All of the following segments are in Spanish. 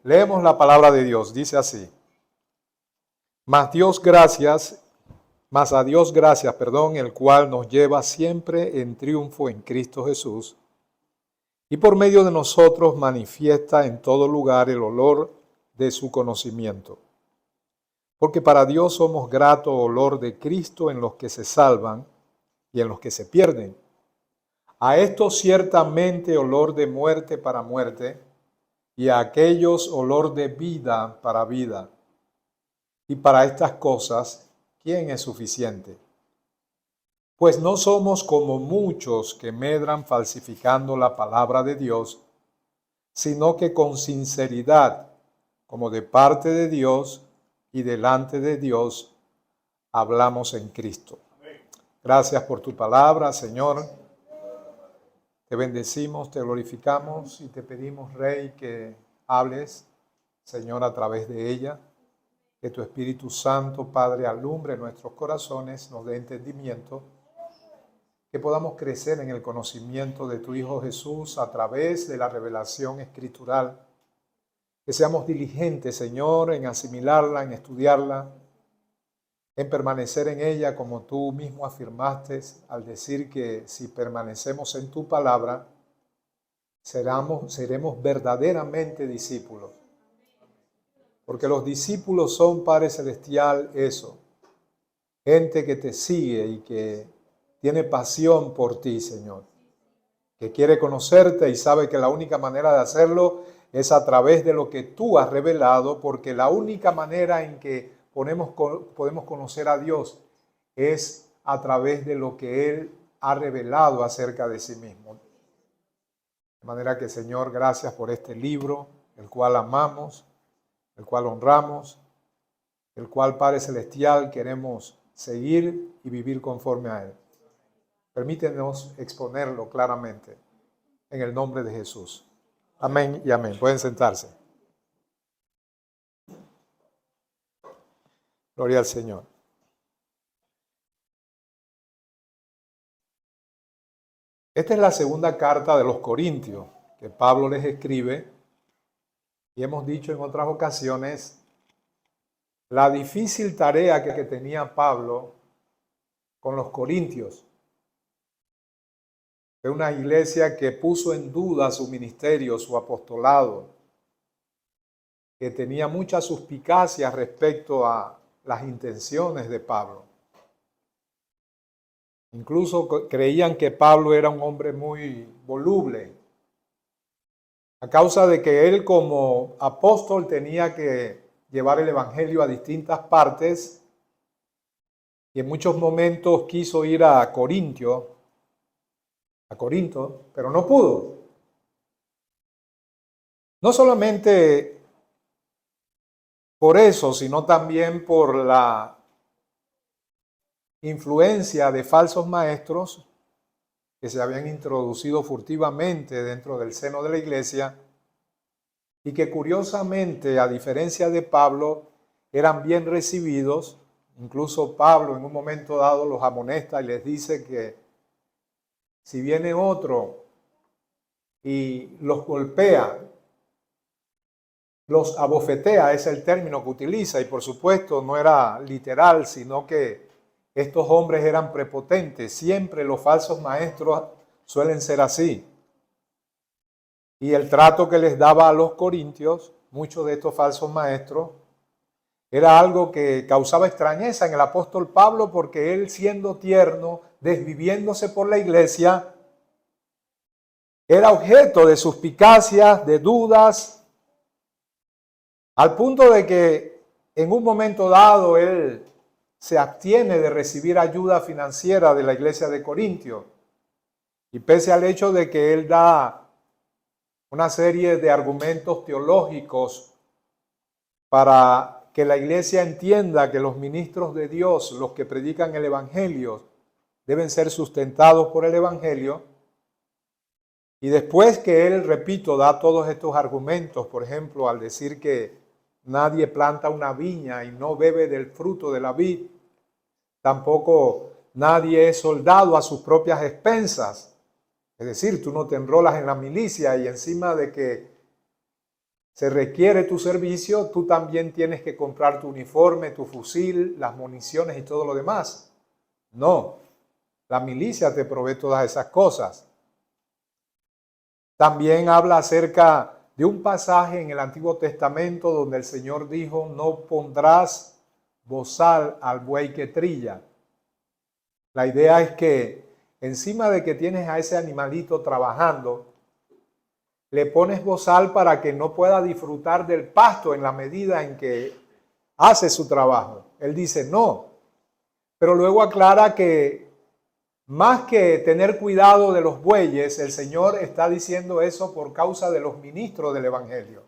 Leemos la palabra de Dios, dice así. Mas a Dios gracias, el cual nos lleva siempre en triunfo en Cristo Jesús, y por medio de nosotros manifiesta en todo lugar el olor de su conocimiento. Porque para Dios somos grato olor de Cristo en los que se salvan y en los que se pierden. A estos ciertamente olor de muerte para muerte, y a aquellos olor de vida para vida. Y para estas cosas, ¿quién es suficiente? Pues no somos como muchos que medran falsificando la palabra de Dios, sino que con sinceridad, como de parte de Dios y delante de Dios, hablamos en Cristo. Gracias por tu palabra, Señor. Te bendecimos, te glorificamos y te pedimos, Rey, que hables, Señor, a través de ella. Que tu Espíritu Santo, Padre, alumbre nuestros corazones, nos dé entendimiento, que podamos crecer en el conocimiento de tu Hijo Jesús a través de la revelación escritural, que seamos diligentes, Señor, en asimilarla, en estudiarla, en permanecer en ella como tú mismo afirmaste al decir que si permanecemos en tu palabra, seremos verdaderamente discípulos. Porque los discípulos son, Padre Celestial, eso, gente que te sigue y que tiene pasión por ti, Señor, que quiere conocerte y sabe que la única manera de hacerlo es a través de lo que tú has revelado, porque la única manera en que podemos conocer a Dios es a través de lo que Él ha revelado acerca de sí mismo. De manera que, Señor, gracias por este libro, el cual amamos, el cual honramos, el cual, Padre Celestial, queremos seguir y vivir conforme a Él. Permítenos exponerlo claramente en el nombre de Jesús. Amén y amén. Pueden sentarse. Gloria al Señor. Esta es la segunda carta de los Corintios que Pablo les escribe, y hemos dicho en otras ocasiones la difícil tarea que tenía Pablo con los corintios. De una iglesia que puso en duda su ministerio, su apostolado, que tenía mucha suspicacia respecto a las intenciones de Pablo. Incluso creían que Pablo era un hombre muy voluble, a causa de que él como apóstol tenía que llevar el evangelio a distintas partes, y en muchos momentos quiso ir a Corinto, pero no pudo. No solamente por eso, sino también por la influencia de falsos maestros que se habían introducido furtivamente dentro del seno de la iglesia y que curiosamente, a diferencia de Pablo, eran bien recibidos. Incluso Pablo en un momento dado los amonesta y les dice que si viene otro y los golpea, los abofetea, es el término que utiliza, y por supuesto no era literal, sino que estos hombres eran prepotentes. Siempre los falsos maestros suelen ser así. Y el trato que les daba a los corintios, muchos de estos falsos maestros, era algo que causaba extrañeza en el apóstol Pablo, porque él, siendo tierno, desviviéndose por la iglesia, era objeto de suspicacias, de dudas, al punto de que en un momento dado él se abstiene de recibir ayuda financiera de la iglesia de Corintio. Y pese al hecho de que él da una serie de argumentos teológicos para que la iglesia entienda que los ministros de Dios, los que predican el evangelio, deben ser sustentados por el evangelio. Y después que él, repito, da todos estos argumentos, por ejemplo, al decir que nadie planta una viña y no bebe del fruto de la vid, tampoco nadie es soldado a sus propias expensas. Es decir, tú no te enrolas en la milicia y encima de que se requiere tu servicio, tú también tienes que comprar tu uniforme, tu fusil, las municiones y todo lo demás. No, la milicia te provee todas esas cosas. También habla acerca de un pasaje en el Antiguo Testamento donde el Señor dijo, no pondrás bozal al buey que trilla. La idea es que encima de que tienes a ese animalito trabajando, le pones bozal para que no pueda disfrutar del pasto en la medida en que hace su trabajo. Él dice no, pero luego aclara que más que tener cuidado de los bueyes, el Señor está diciendo eso por causa de los ministros del Evangelio.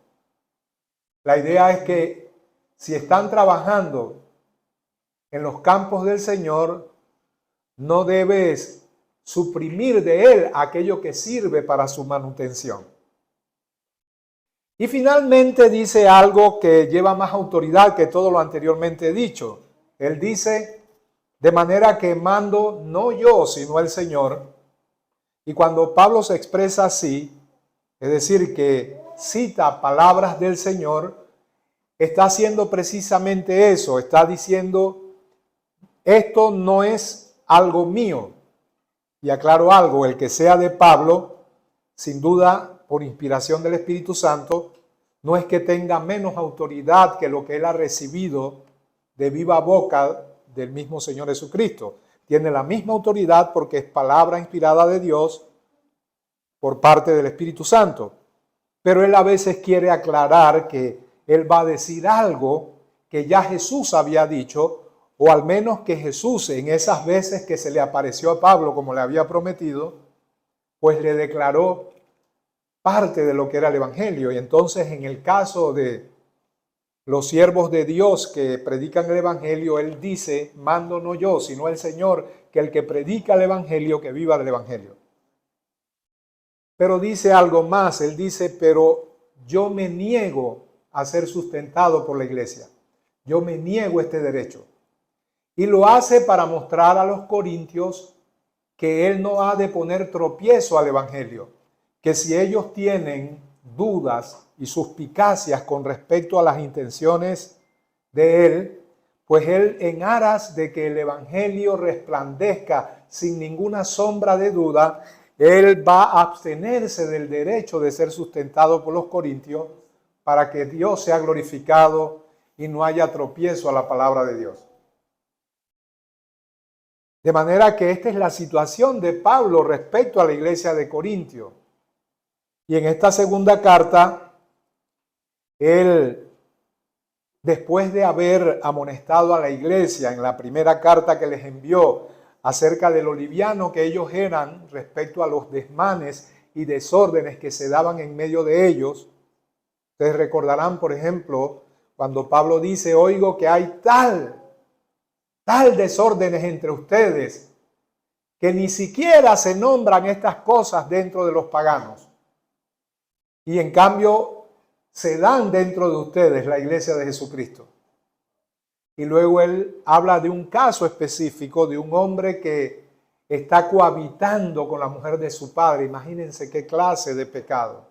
La idea es que si están trabajando en los campos del Señor, no debes suprimir de él aquello que sirve para su manutención. Y finalmente dice algo que lleva más autoridad que todo lo anteriormente dicho. Él dice, de manera que mando no yo, sino el Señor. Y cuando Pablo se expresa así, es decir, que cita palabras del Señor, está haciendo precisamente eso. Está diciendo, esto no es algo mío. Y aclaro algo, el que sea de Pablo, sin duda, por inspiración del Espíritu Santo, no es que tenga menos autoridad que lo que él ha recibido de viva boca del mismo Señor Jesucristo. Tiene la misma autoridad porque es palabra inspirada de Dios por parte del Espíritu Santo. Pero él a veces quiere aclarar que él va a decir algo que ya Jesús había dicho, o al menos que Jesús en esas veces que se le apareció a Pablo como le había prometido, pues le declaró parte de lo que era el Evangelio. Y entonces en el caso de los siervos de Dios que predican el Evangelio, él dice, mando no yo, sino el Señor, que el que predica el Evangelio, que viva del Evangelio. Pero dice algo más, él dice, pero yo me niego a ser sustentado por la iglesia. Yo me niego este derecho. Y lo hace para mostrar a los corintios que él no ha de poner tropiezo al Evangelio, que si ellos tienen dudas y suspicacias con respecto a las intenciones de él, pues él en aras de que el Evangelio resplandezca sin ninguna sombra de duda, él va a abstenerse del derecho de ser sustentado por los corintios para que Dios sea glorificado y no haya tropiezo a la palabra de Dios. De manera que esta es la situación de Pablo respecto a la iglesia de Corintio. Y en esta segunda carta, él, después de haber amonestado a la iglesia en la primera carta que les envió acerca de lo liviano que ellos eran respecto a los desmanes y desórdenes que se daban en medio de ellos, ustedes recordarán, por ejemplo, cuando Pablo dice, oigo que hay tal desórdenes entre ustedes, que ni siquiera se nombran estas cosas dentro de los paganos. Y en cambio se dan dentro de ustedes la iglesia de Jesucristo. Y luego él habla de un caso específico de un hombre que está cohabitando con la mujer de su padre. Imagínense qué clase de pecado.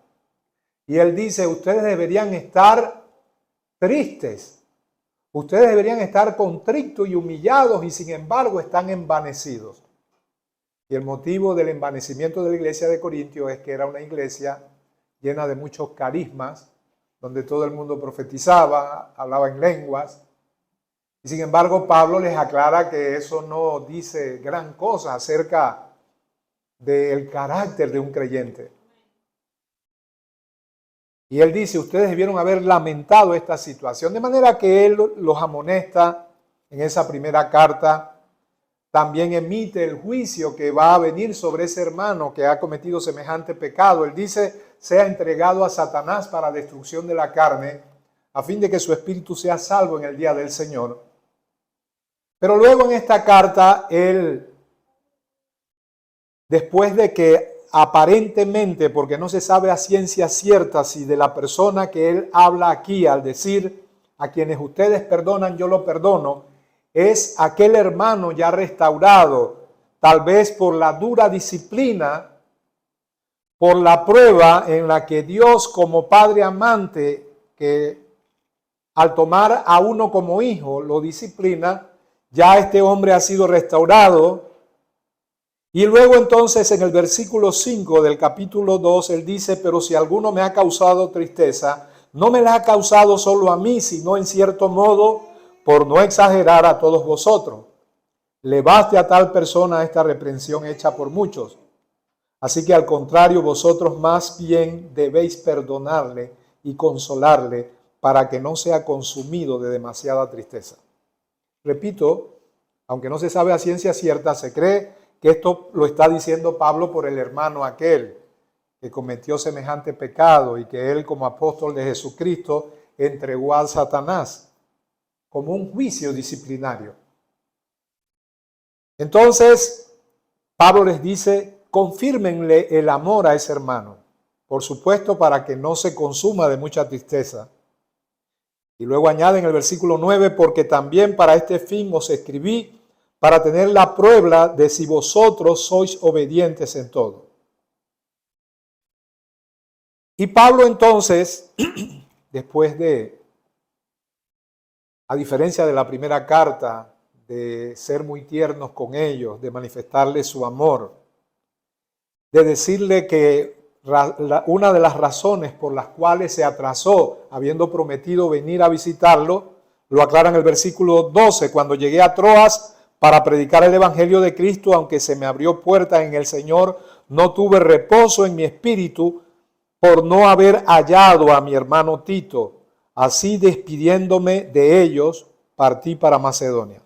Y él dice, ustedes deberían estar tristes. Ustedes deberían estar contritos y humillados y sin embargo están envanecidos. Y el motivo del envanecimiento de la iglesia de Corintio es que era una iglesia llena de muchos carismas, donde todo el mundo profetizaba, hablaba en lenguas. Y sin embargo Pablo les aclara que eso no dice gran cosa acerca del carácter de un creyente. Y él dice, ustedes debieron haber lamentado esta situación, de manera que él los amonesta en esa primera carta. También emite el juicio que va a venir sobre ese hermano que ha cometido semejante pecado. Él dice, sea entregado a Satanás para destrucción de la carne, a fin de que su espíritu sea salvo en el día del Señor. Pero luego en esta carta, él, después de que aparentemente, porque no se sabe a ciencia cierta si de la persona que él habla aquí al decir a quienes ustedes perdonan, yo lo perdono, es aquel hermano ya restaurado, tal vez por la dura disciplina, por la prueba en la que Dios como Padre amante que al tomar a uno como hijo lo disciplina, ya este hombre ha sido restaurado. Y luego entonces en el versículo 5 del capítulo 2, él dice, pero si alguno me ha causado tristeza, no me la ha causado solo a mí, sino en cierto modo, por no exagerar, a todos vosotros. Le baste a tal persona esta reprensión hecha por muchos. Así que al contrario, vosotros más bien debéis perdonarle y consolarle para que no sea consumido de demasiada tristeza. Repito, aunque no se sabe a ciencia cierta, se cree que esto lo está diciendo Pablo por el hermano aquel que cometió semejante pecado y que él, como apóstol de Jesucristo, entregó a Satanás como un juicio disciplinario. Entonces, Pablo les dice, confírmenle el amor a ese hermano, por supuesto para que no se consuma de mucha tristeza. Y luego añade en el versículo 9, porque también para este fin os escribí, para tener la prueba de si vosotros sois obedientes en todo. Y Pablo entonces, después de, a diferencia de la primera carta, de ser muy tiernos con ellos, de manifestarles su amor, de decirle que una de las razones por las cuales se atrasó, habiendo prometido venir a visitarlo, lo aclara en el versículo 12, cuando llegué a Troas para predicar el evangelio de Cristo, aunque se me abrió puerta en el Señor, no tuve reposo en mi espíritu por no haber hallado a mi hermano Tito. Así, despidiéndome de ellos, partí para Macedonia.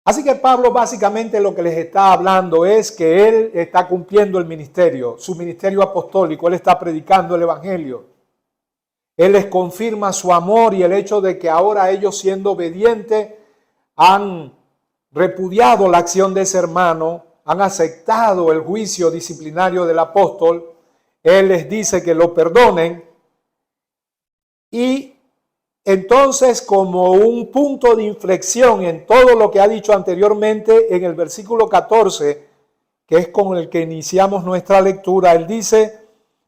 Así que Pablo básicamente lo que les está hablando es que él está cumpliendo el ministerio, su ministerio apostólico, él está predicando el evangelio. Él les confirma su amor y el hecho de que ahora ellos, siendo obedientes, han repudiado la acción de ese hermano, han aceptado el juicio disciplinario del apóstol. Él les dice que lo perdonen y entonces, como un punto de inflexión en todo lo que ha dicho anteriormente en el versículo 14, que es con el que iniciamos nuestra lectura, él dice,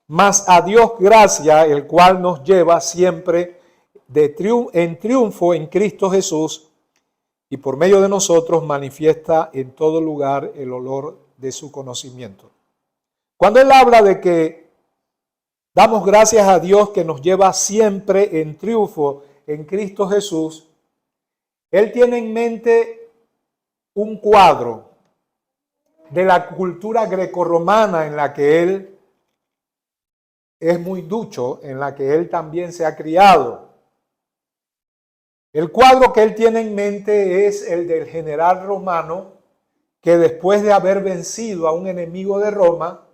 mas a Dios gracia, el cual nos lleva siempre en triunfo en Cristo Jesús, y por medio de nosotros manifiesta en todo lugar el olor de su conocimiento. Cuando él habla de que damos gracias a Dios que nos lleva siempre en triunfo en Cristo Jesús, él tiene en mente un cuadro de la cultura grecorromana en la que él es muy ducho, en la que él también se ha criado. El cuadro que él tiene en mente es el del general romano que después de haber vencido a un enemigo de Roma,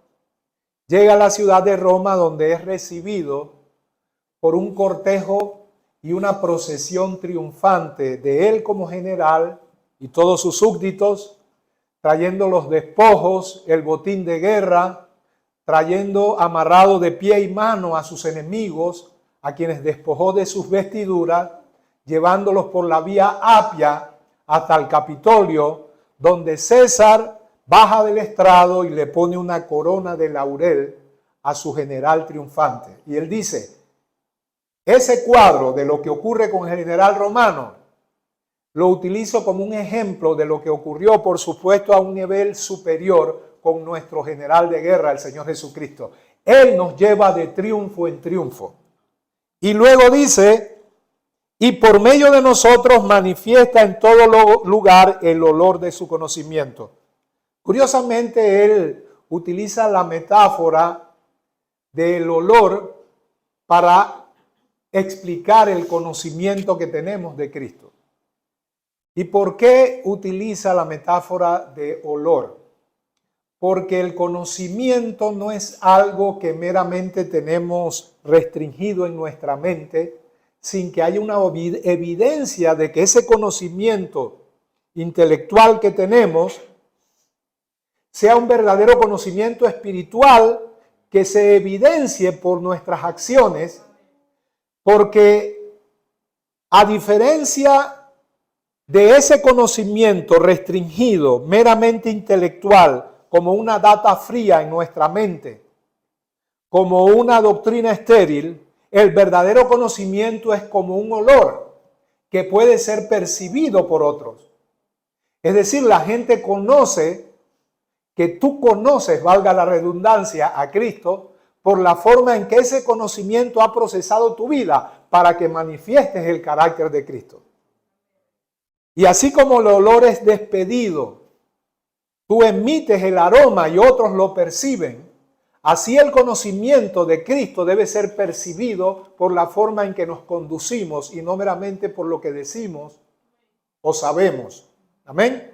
llega a la ciudad de Roma, donde es recibido por un cortejo y una procesión triunfante de él como general y todos sus súbditos, trayendo los despojos, el botín de guerra, trayendo amarrado de pie y mano a sus enemigos, a quienes despojó de sus vestiduras, llevándolos por la vía Apia hasta el Capitolio, donde César baja del estrado y le pone una corona de laurel a su general triunfante. Y él dice, ese cuadro de lo que ocurre con el general romano lo utilizo como un ejemplo de lo que ocurrió, por supuesto, a un nivel superior con nuestro general de guerra, el Señor Jesucristo. Él nos lleva de triunfo en triunfo. Y luego dice, y por medio de nosotros manifiesta en todo lugar el olor de su conocimiento. Curiosamente, él utiliza la metáfora del olor para explicar el conocimiento que tenemos de Cristo. ¿Y por qué utiliza la metáfora de olor? Porque el conocimiento no es algo que meramente tenemos restringido en nuestra mente, sin que haya una evidencia de que ese conocimiento intelectual que tenemos sea un verdadero conocimiento espiritual que se evidencie por nuestras acciones, porque a diferencia de ese conocimiento restringido, meramente intelectual, como una data fría en nuestra mente, como una doctrina estéril, El verdadero conocimiento es como un olor que puede ser percibido por otros. Es decir, la gente conoce, que tú conoces, valga la redundancia, a Cristo por la forma en que ese conocimiento ha procesado tu vida para que manifiestes el carácter de Cristo. Y así como el olor es despedido, tú emites el aroma y otros lo perciben, así el conocimiento de Cristo debe ser percibido por la forma en que nos conducimos y no meramente por lo que decimos o sabemos. Amén.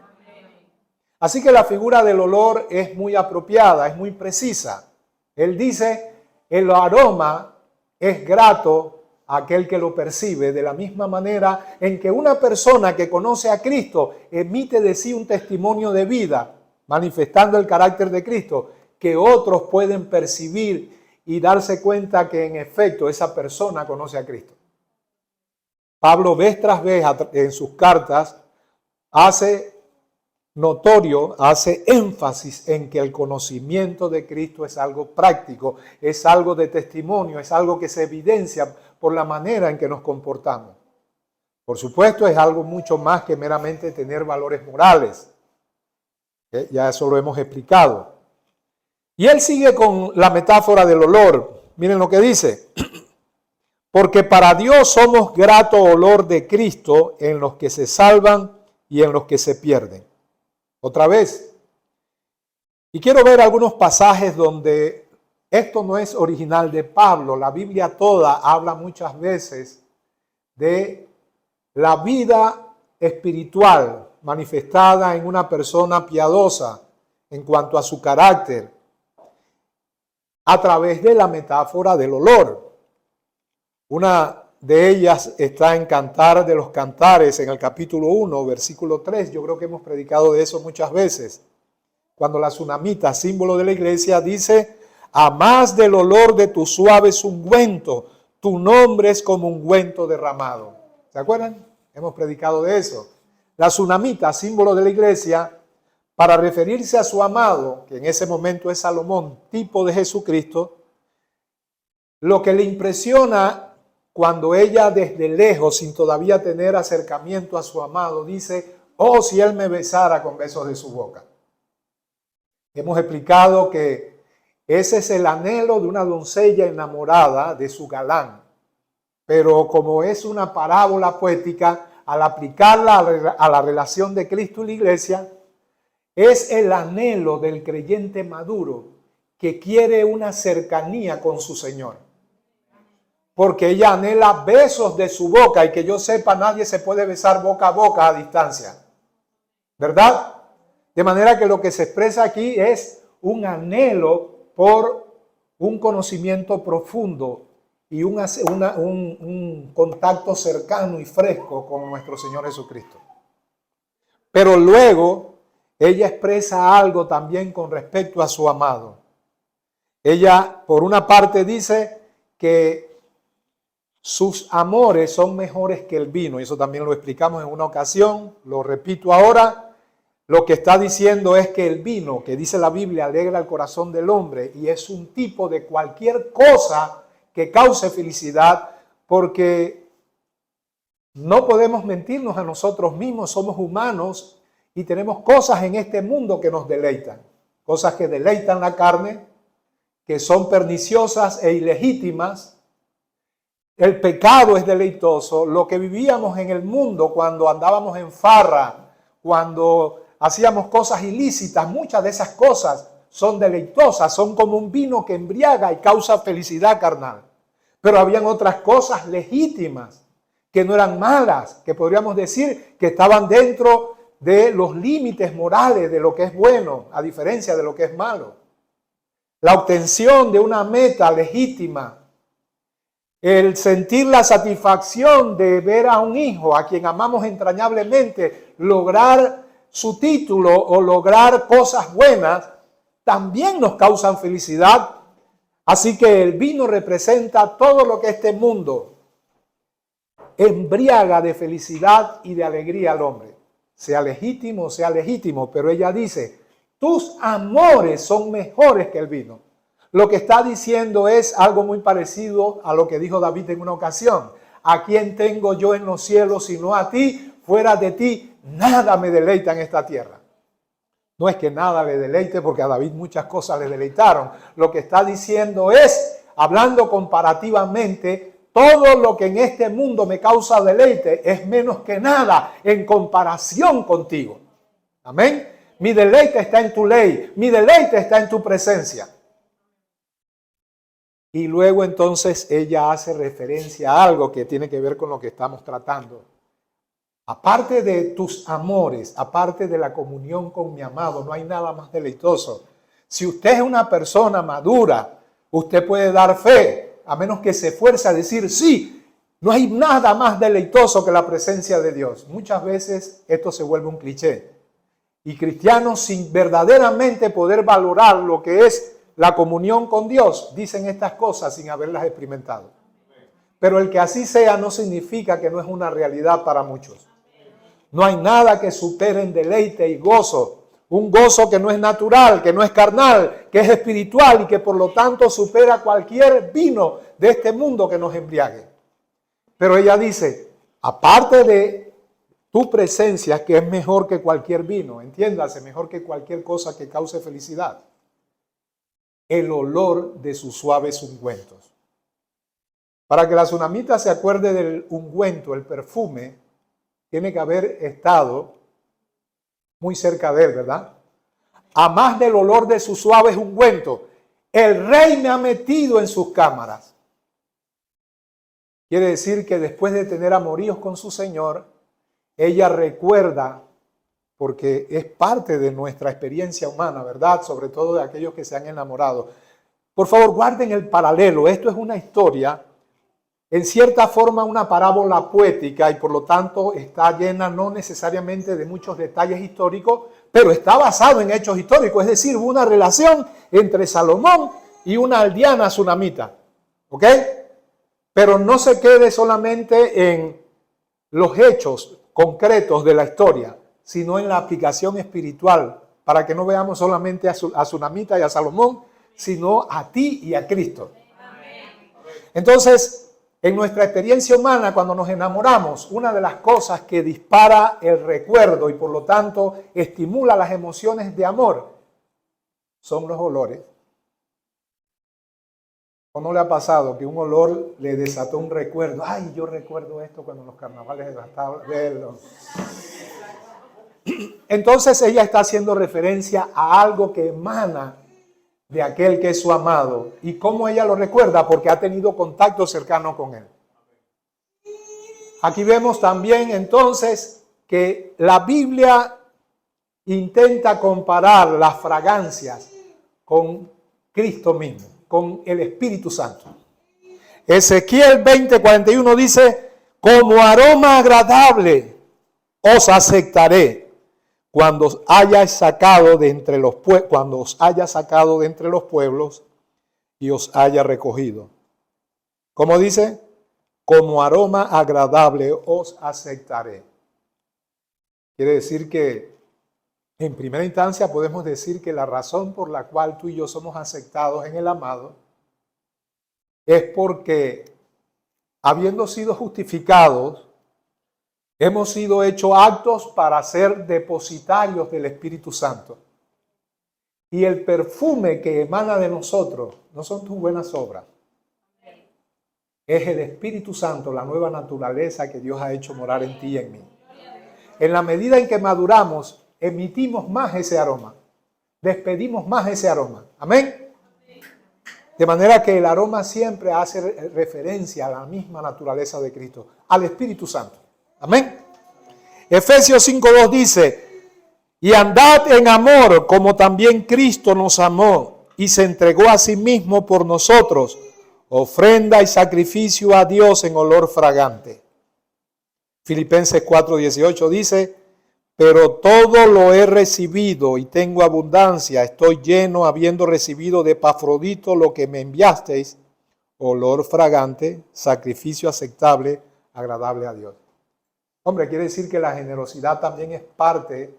Así que la figura del olor es muy apropiada, es muy precisa. Él dice, el aroma es grato a aquel que lo percibe, de la misma manera en que una persona que conoce a Cristo emite de sí un testimonio de vida, manifestando el carácter de Cristo, que otros pueden percibir y darse cuenta que en efecto esa persona conoce a Cristo. Pablo vez tras vez en sus cartas hace notorio, hace énfasis en que el conocimiento de Cristo es algo práctico, es algo de testimonio, es algo que se evidencia por la manera en que nos comportamos. Por supuesto, es algo mucho más que meramente tener valores morales. Ya eso lo hemos explicado. Y él sigue con la metáfora del olor. Miren lo que dice. Porque para Dios somos grato olor de Cristo en los que se salvan y en los que se pierden. Otra vez. Y quiero ver algunos pasajes donde esto no es original de Pablo. La Biblia toda habla muchas veces de la vida espiritual manifestada en una persona piadosa en cuanto a su carácter a través de la metáfora del olor. Una de ellas está en Cantar de los Cantares, en el capítulo 1, versículo 3. Yo creo que hemos predicado de eso muchas veces. Cuando la tsunamita, símbolo de la iglesia, dice, a más del olor de tu suaves ungüento, tu nombre es como ungüento derramado. ¿Se acuerdan? Hemos predicado de eso. La tsunamita, símbolo de la iglesia, para referirse a su amado, que en ese momento es Salomón, tipo de Jesucristo, lo que le impresiona cuando ella desde lejos, sin todavía tener acercamiento a su amado, dice, oh, si él me besara con besos de su boca. Hemos explicado que ese es el anhelo de una doncella enamorada de su galán. Pero como es una parábola poética, al aplicarla a la relación de Cristo y la iglesia, es el anhelo del creyente maduro que quiere una cercanía con su Señor. Porque ella anhela besos de su boca y que yo sepa, nadie se puede besar boca a boca a distancia. ¿Verdad? De manera que lo que se expresa aquí es un anhelo por un conocimiento profundo y un contacto cercano y fresco con nuestro Señor Jesucristo. Pero luego ella expresa algo también con respecto a su amado. Ella, por una parte, dice que sus amores son mejores que el vino. Y eso también lo explicamos en una ocasión. Lo repito ahora. Lo que está diciendo es que el vino, que dice la Biblia, alegra el corazón del hombre y es un tipo de cualquier cosa que cause felicidad, porque no podemos mentirnos a nosotros mismos, somos humanos y tenemos cosas en este mundo que nos deleitan, cosas que deleitan la carne, que son perniciosas e ilegítimas. El pecado es deleitoso. Lo que vivíamos en el mundo cuando andábamos en farra, cuando hacíamos cosas ilícitas, muchas de esas cosas son deleitosas, son como un vino que embriaga y causa felicidad carnal. Pero habían otras cosas legítimas, que no eran malas, que podríamos decir que estaban dentro de los límites morales de lo que es bueno, a diferencia de lo que es malo. La obtención de una meta legítima, el sentir la satisfacción de ver a un hijo a quien amamos entrañablemente lograr su título o lograr cosas buenas, también nos causan felicidad. Así que el vino representa todo lo que este mundo embriaga de felicidad y de alegría al hombre, sea legítimo, pero ella dice, tus amores son mejores que el vino. Lo que está diciendo es algo muy parecido a lo que dijo David en una ocasión. ¿A quién tengo yo en los cielos sino a ti? Fuera de ti, nada me deleita en esta tierra. No es que nada le deleite, porque a David muchas cosas le deleitaron. Lo que está diciendo es, hablando comparativamente, todo lo que en este mundo me causa deleite es menos que nada en comparación contigo. Amén. Mi deleite está en tu ley, mi deleite está en tu presencia. Y luego entonces ella hace referencia a algo que tiene que ver con lo que estamos tratando. Aparte de tus amores, aparte de la comunión con mi amado, no hay nada más deleitoso. Si usted es una persona madura, usted puede dar fe, a menos que se esfuerce a decir sí. No hay nada más deleitoso que la presencia de Dios. Muchas veces esto se vuelve un cliché. Y cristianos, sin verdaderamente poder valorar lo que es la comunión con Dios, dicen estas cosas sin haberlas experimentado. Pero el que así sea no significa que no es una realidad para muchos. No hay nada que supere en deleite y gozo. Un gozo que no es natural, que no es carnal, que es espiritual y que por lo tanto supera cualquier vino de este mundo que nos embriague. Pero ella dice, aparte de tu presencia, que es mejor que cualquier vino, entiéndase, mejor que cualquier cosa que cause felicidad, el olor de sus suaves ungüentos. Para que la tsunamita se acuerde del ungüento, el perfume, tiene que haber estado muy cerca de él, ¿verdad? A más del olor de sus suaves ungüentos, el rey me ha metido en sus cámaras. Quiere decir que después de tener amoríos con su Señor, ella recuerda, porque es parte de nuestra experiencia humana, ¿verdad? Sobre todo de aquellos que se han enamorado. Por favor, guarden el paralelo. Esto es una historia, en cierta forma una parábola poética y por lo tanto está llena no necesariamente de muchos detalles históricos, pero está basado en hechos históricos. Es decir, hubo una relación entre Salomón y una aldeana tsunamita. ¿Ok? Pero no se quede solamente en los hechos concretos de la historia, sino en la aplicación espiritual, para que no veamos solamente a Tsunamita y a Salomón, sino a ti y a Cristo. Entonces, en nuestra experiencia humana, cuando nos enamoramos, una de las cosas que dispara el recuerdo y por lo tanto estimula las emociones de amor son los olores. ¿O no le ha pasado que un olor le desató un recuerdo? Ay, yo recuerdo esto cuando los carnavales de las tablas. Entonces ella está haciendo referencia a algo que emana de aquel que es su amado. ¿Y cómo ella lo recuerda? Porque ha tenido contacto cercano con él. Aquí vemos también entonces que la Biblia intenta comparar las fragancias con Cristo mismo, con el Espíritu Santo. Ezequiel 20:41 dice, como aroma agradable os aceptaré cuando os haya sacado de entre los pueblos y os haya recogido. ¿Cómo dice? Como aroma agradable os aceptaré. Quiere decir que en primera instancia podemos decir que la razón por la cual tú y yo somos aceptados en el amado es porque, habiendo sido justificados, hemos sido hechos aptos para ser depositarios del Espíritu Santo. Y el perfume que emana de nosotros no son tus buenas obras. Es el Espíritu Santo, la nueva naturaleza que Dios ha hecho morar en ti y en mí. En la medida en que maduramos, emitimos más ese aroma. Despedimos más ese aroma. Amén. De manera que el aroma siempre hace referencia a la misma naturaleza de Cristo, al Espíritu Santo. Amén. Efesios 5:2 dice, y andad en amor como también Cristo nos amó y se entregó a sí mismo por nosotros, ofrenda y sacrificio a Dios en olor fragante. Filipenses 4:18 dice, pero todo lo he recibido y tengo abundancia, estoy lleno habiendo recibido de Epafrodito lo que me enviasteis, olor fragante, sacrificio aceptable, agradable a Dios. Hombre, quiere decir que la generosidad también es parte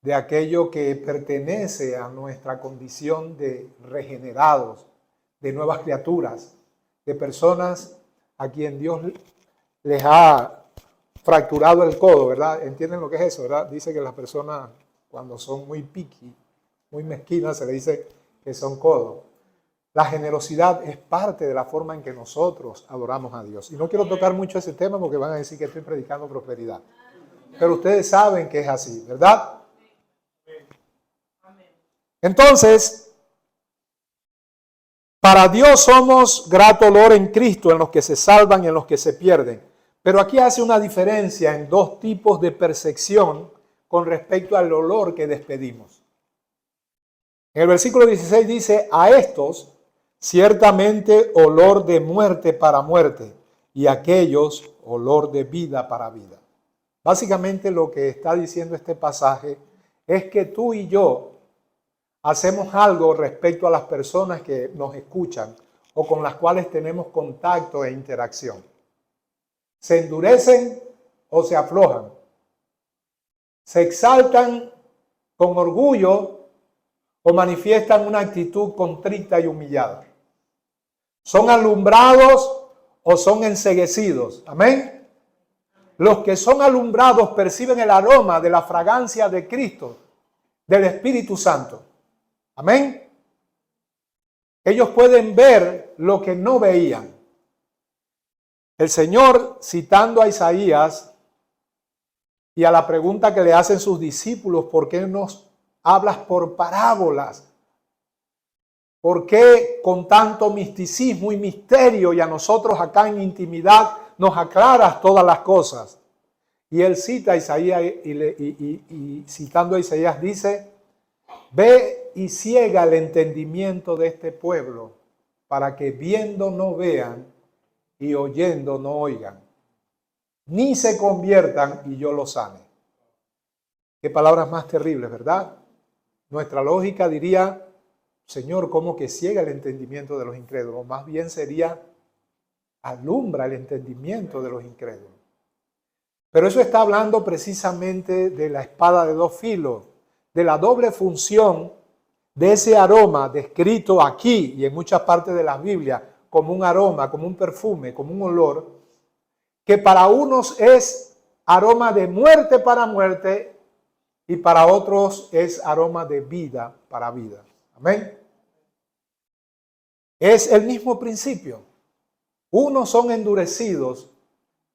de aquello que pertenece a nuestra condición de regenerados, de nuevas criaturas, de personas a quien Dios les ha fracturado el codo, ¿verdad? ¿Entienden lo que es eso, verdad? Dice que las personas cuando son muy picky, muy mezquinas, se le dice que son codos. La generosidad es parte de la forma en que nosotros adoramos a Dios. Y no quiero tocar mucho ese tema porque van a decir que estoy predicando prosperidad. Pero ustedes saben que es así, ¿verdad? Entonces, para Dios somos grato olor en Cristo, en los que se salvan y en los que se pierden. Pero aquí hace una diferencia en dos tipos de percepción con respecto al olor que despedimos. En el versículo 16 dice, a estos ciertamente olor de muerte para muerte y a aquellos olor de vida para vida. Básicamente lo que está diciendo este pasaje es que tú y yo hacemos algo respecto a las personas que nos escuchan o con las cuales tenemos contacto e interacción. Se endurecen o se aflojan. Se exaltan con orgullo o manifiestan una actitud contrita y humillada. Son alumbrados o son enceguecidos. Amén. Los que son alumbrados perciben el aroma de la fragancia de Cristo, del Espíritu Santo. Amén. Ellos pueden ver lo que no veían. El Señor, citando a Isaías y a la pregunta que le hacen sus discípulos, ¿por qué nos hablas por parábolas? ¿Por qué con tanto misticismo y misterio y a nosotros acá en intimidad nos aclaras todas las cosas? Y él cita a Isaías y citando a Isaías dice, ve y ciega el entendimiento de este pueblo para que viendo no vean y oyendo no oigan, ni se conviertan y yo los sane. Qué palabras más terribles, ¿verdad? Nuestra lógica diría, Señor, ¿cómo que ciega el entendimiento de los incrédulos? Más bien sería, alumbra el entendimiento de los incrédulos. Pero eso está hablando precisamente de la espada de dos filos, de la doble función de ese aroma descrito aquí y en muchas partes de la Biblia como un aroma, como un perfume, como un olor, que para unos es aroma de muerte para muerte y para otros es aroma de vida para vida. Amén. Es el mismo principio. Unos son endurecidos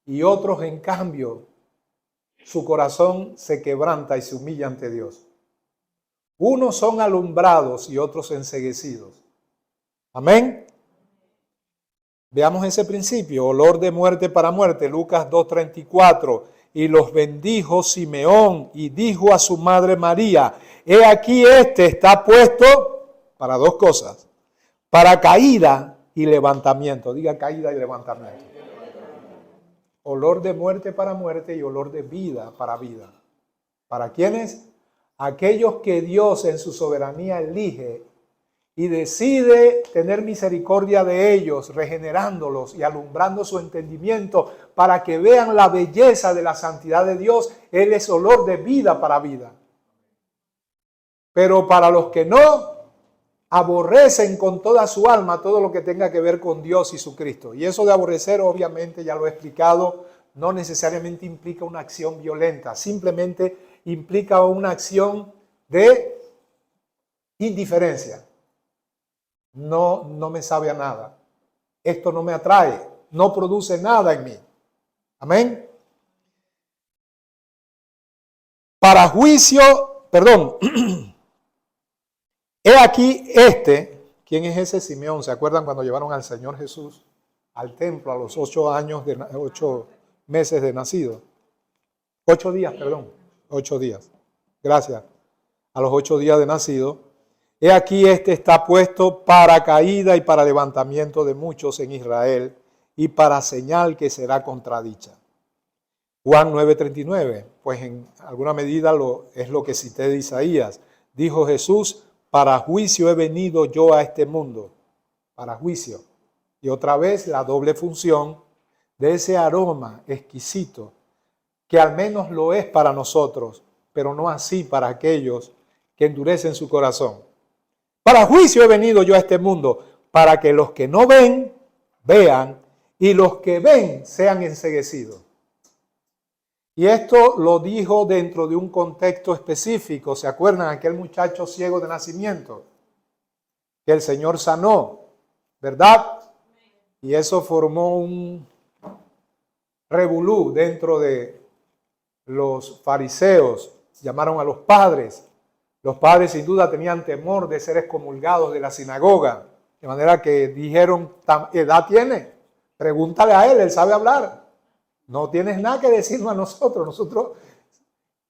y otros, en cambio, su corazón se quebranta y se humilla ante Dios. Unos son alumbrados y otros enceguecidos. Amén. Veamos ese principio, olor de muerte para muerte, Lucas 2:34. Y los bendijo Simeón y dijo a su madre María, he aquí este está puesto para dos cosas, para caída y levantamiento. Diga caída y levantamiento. Olor de muerte para muerte y olor de vida para vida. ¿Para quiénes? Aquellos que Dios en su soberanía elige y decide tener misericordia de ellos, regenerándolos y alumbrando su entendimiento para que vean la belleza de la santidad de Dios. Él es olor de vida para vida. Pero para los que no, aborrecen con toda su alma todo lo que tenga que ver con Dios y su Cristo. Y eso de aborrecer, obviamente, ya lo he explicado, no necesariamente implica una acción violenta, simplemente implica una acción de indiferencia. No me sabe a nada. Esto no me atrae, no produce nada en mí. Amén. Para juicio, perdón. He aquí ¿quién es ese Simeón? ¿Se acuerdan cuando llevaron al Señor Jesús al templo a los 8 meses de nacido? 8 días, perdón. 8 días. Gracias. A los 8 días de nacido. He aquí está puesto para caída y para levantamiento de muchos en Israel y para señal que será contradicha. Juan 9:39, pues en alguna medida es lo que cité de Isaías. Dijo Jesús, para juicio he venido yo a este mundo, para juicio. Y otra vez la doble función de ese aroma exquisito, que al menos lo es para nosotros, pero no así para aquellos que endurecen su corazón. Para juicio he venido yo a este mundo, para que los que no ven, vean, y los que ven sean enceguecidos. Y esto lo dijo dentro de un contexto específico. ¿Se acuerdan aquel muchacho ciego de nacimiento que el Señor sanó? ¿Verdad? Y eso formó un revolú dentro de los fariseos. Llamaron a los padres. Los padres sin duda tenían temor de ser excomulgados de la sinagoga. De manera que dijeron, ¿qué edad tiene? Pregúntale a él sabe hablar. No tienes nada que decirnos a nosotros. Nosotros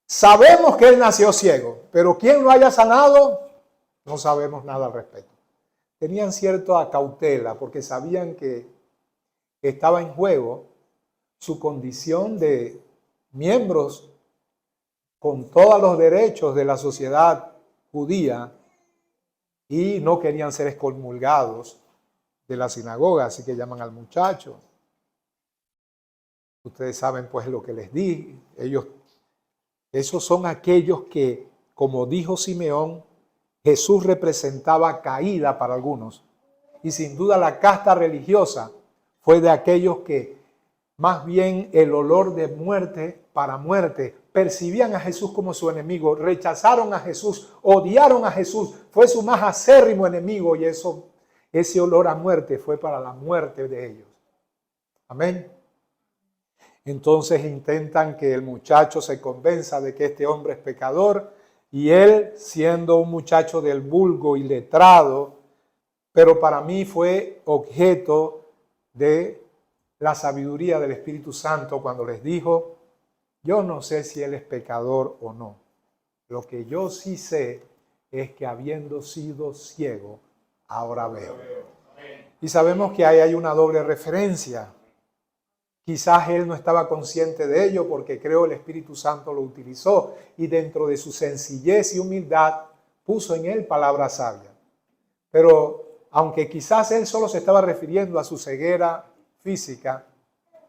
sabemos que él nació ciego, pero quién lo haya sanado, no sabemos nada al respecto. Tenían cierta cautela porque sabían que estaba en juego su condición de miembros con todos los derechos de la sociedad judía y no querían ser excomulgados de la sinagoga, así que llaman al muchacho. Ustedes saben pues lo que les di. Esos son aquellos que, como dijo Simeón, Jesús representaba caída para algunos. Y sin duda la casta religiosa fue de aquellos que más bien el olor de muerte para muerte, percibían a Jesús como su enemigo, rechazaron a Jesús, odiaron a Jesús, fue su más acérrimo enemigo y ese olor a muerte fue para la muerte de ellos. Amén. Entonces intentan que el muchacho se convenza de que este hombre es pecador y él, siendo un muchacho del vulgo y letrado, pero para mí fue objeto de la sabiduría del Espíritu Santo cuando les dijo, yo no sé si él es pecador o no. Lo que yo sí sé es que habiendo sido ciego, ahora veo. Y sabemos que ahí hay una doble referencia. Quizás él no estaba consciente de ello porque creo el Espíritu Santo lo utilizó y dentro de su sencillez y humildad puso en él palabras sabias. Pero aunque quizás él solo se estaba refiriendo a su ceguera física,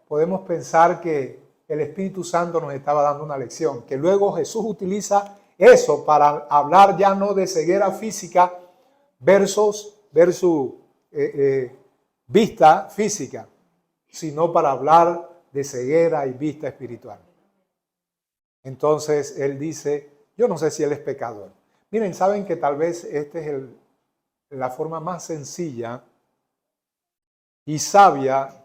podemos pensar que el Espíritu Santo nos estaba dando una lección, que luego Jesús utiliza eso para hablar ya no de ceguera física versus vista física, sino para hablar de ceguera y vista espiritual. Entonces él dice, yo no sé si él es pecador. Miren, saben que tal vez esta es la forma más sencilla y sabia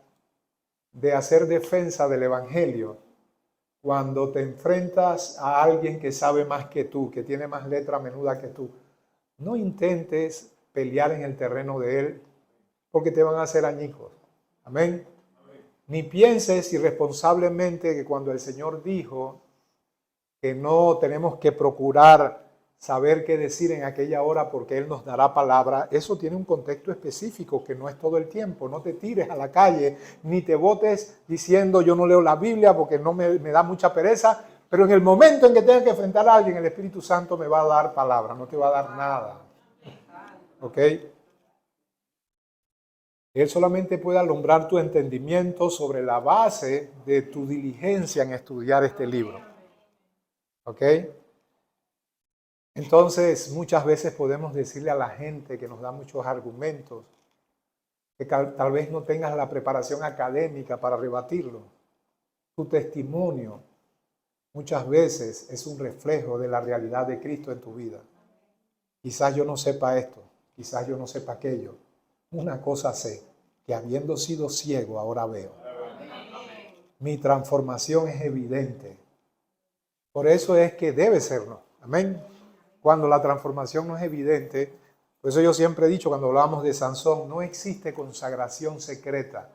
de hacer defensa del Evangelio cuando te enfrentas a alguien que sabe más que tú, que tiene más letra menuda que tú. No intentes pelear en el terreno de él porque te van a hacer añicos. Amén. Ni pienses irresponsablemente que cuando el Señor dijo que no tenemos que procurar saber qué decir en aquella hora porque Él nos dará palabra, eso tiene un contexto específico que no es todo el tiempo. No te tires a la calle, ni te botes diciendo yo no leo la Biblia porque no me da mucha pereza, pero en el momento en que tenga que enfrentar a alguien, el Espíritu Santo me va a dar palabra, no te va a dar nada. ¿Ok? Él solamente puede alumbrar tu entendimiento sobre la base de tu diligencia en estudiar este libro. ¿Ok? Entonces, muchas veces podemos decirle a la gente que nos da muchos argumentos, que tal vez no tengas la preparación académica para rebatirlo. Tu testimonio muchas veces es un reflejo de la realidad de Cristo en tu vida. Quizás yo no sepa esto, quizás yo no sepa aquello. Una cosa sé, que habiendo sido ciego, ahora veo. Mi transformación es evidente. Por eso es que debe serlo. Amén. Cuando la transformación no es evidente, por eso yo siempre he dicho cuando hablábamos de Sansón, no existe consagración secreta.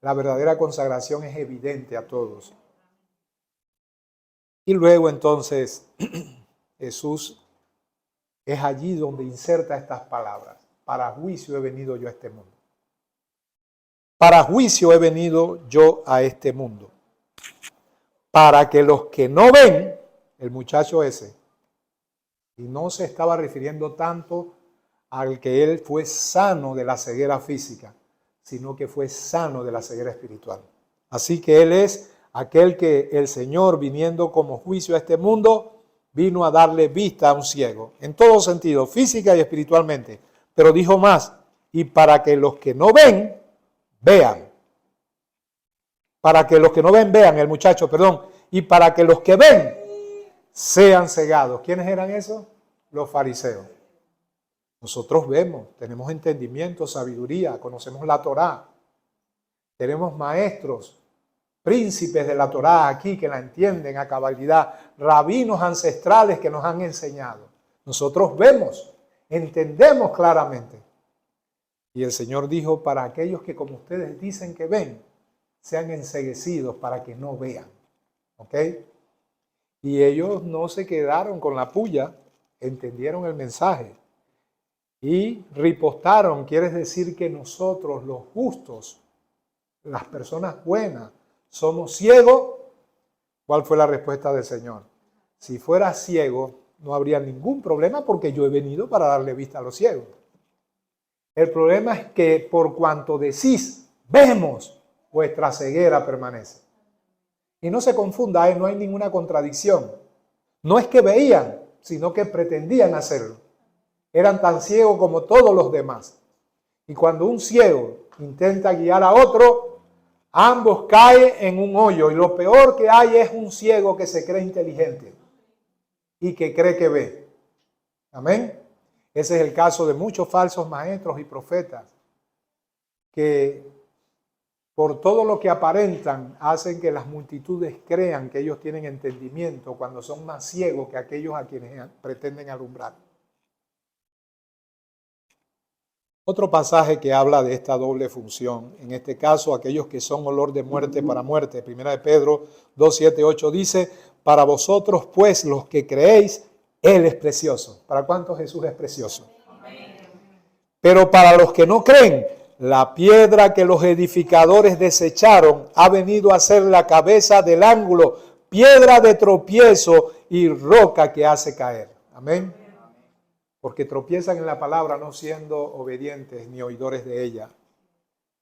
La verdadera consagración es evidente a todos. Y luego entonces Jesús es allí donde inserta estas palabras. Para juicio he venido yo a este mundo. Para juicio he venido yo a este mundo. Para que los que no ven, el muchacho ese, y no se estaba refiriendo tanto al que él fue sano de la ceguera física, sino que fue sano de la ceguera espiritual. Así que él es aquel que el Señor, viniendo como juicio a este mundo, vino a darle vista a un ciego, en todo sentido, física y espiritualmente. Pero dijo más, y para que los que no ven, vean. Para que los que no ven, vean, el muchacho, perdón. Y para que los que ven, sean cegados. ¿Quiénes eran esos? Los fariseos. Nosotros vemos, tenemos entendimiento, sabiduría, conocemos la Torá. Tenemos maestros, príncipes de la Torá aquí que la entienden a cabalidad, rabinos ancestrales que nos han enseñado. Nosotros vemos, entendemos claramente. Y el Señor dijo, para aquellos que como ustedes dicen que ven, sean enceguecidos para que no vean. ¿Ok? Y ellos no se quedaron con la puya, entendieron el mensaje. Y ripostaron, quiere decir que nosotros los justos, las personas buenas, somos ciegos. ¿Cuál fue la respuesta del Señor? Si fuera ciego, no habría ningún problema porque yo he venido para darle vista a los ciegos. El problema es que por cuanto decís, vemos, vuestra ceguera permanece. Y no se confunda, no hay ninguna contradicción. No es que veían, sino que pretendían hacerlo. Eran tan ciegos como todos los demás. Y cuando un ciego intenta guiar a otro, ambos caen en un hoyo. Y lo peor que hay es un ciego que se cree inteligente y que cree que ve. Amén. Ese es el caso de muchos falsos maestros y profetas que por todo lo que aparentan hacen que las multitudes crean que ellos tienen entendimiento cuando son más ciegos que aquellos a quienes pretenden alumbrar. Otro pasaje que habla de esta doble función, en este caso aquellos que son olor de muerte para muerte, 1 de Pedro 2, 7, 8 dice, para vosotros pues los que creéis, Él es precioso. ¿Para cuántos Jesús es precioso? Pero para los que no creen, la piedra que los edificadores desecharon ha venido a ser la cabeza del ángulo, piedra de tropiezo y roca que hace caer. Amén. Porque tropiezan en la palabra no siendo obedientes ni oidores de ella.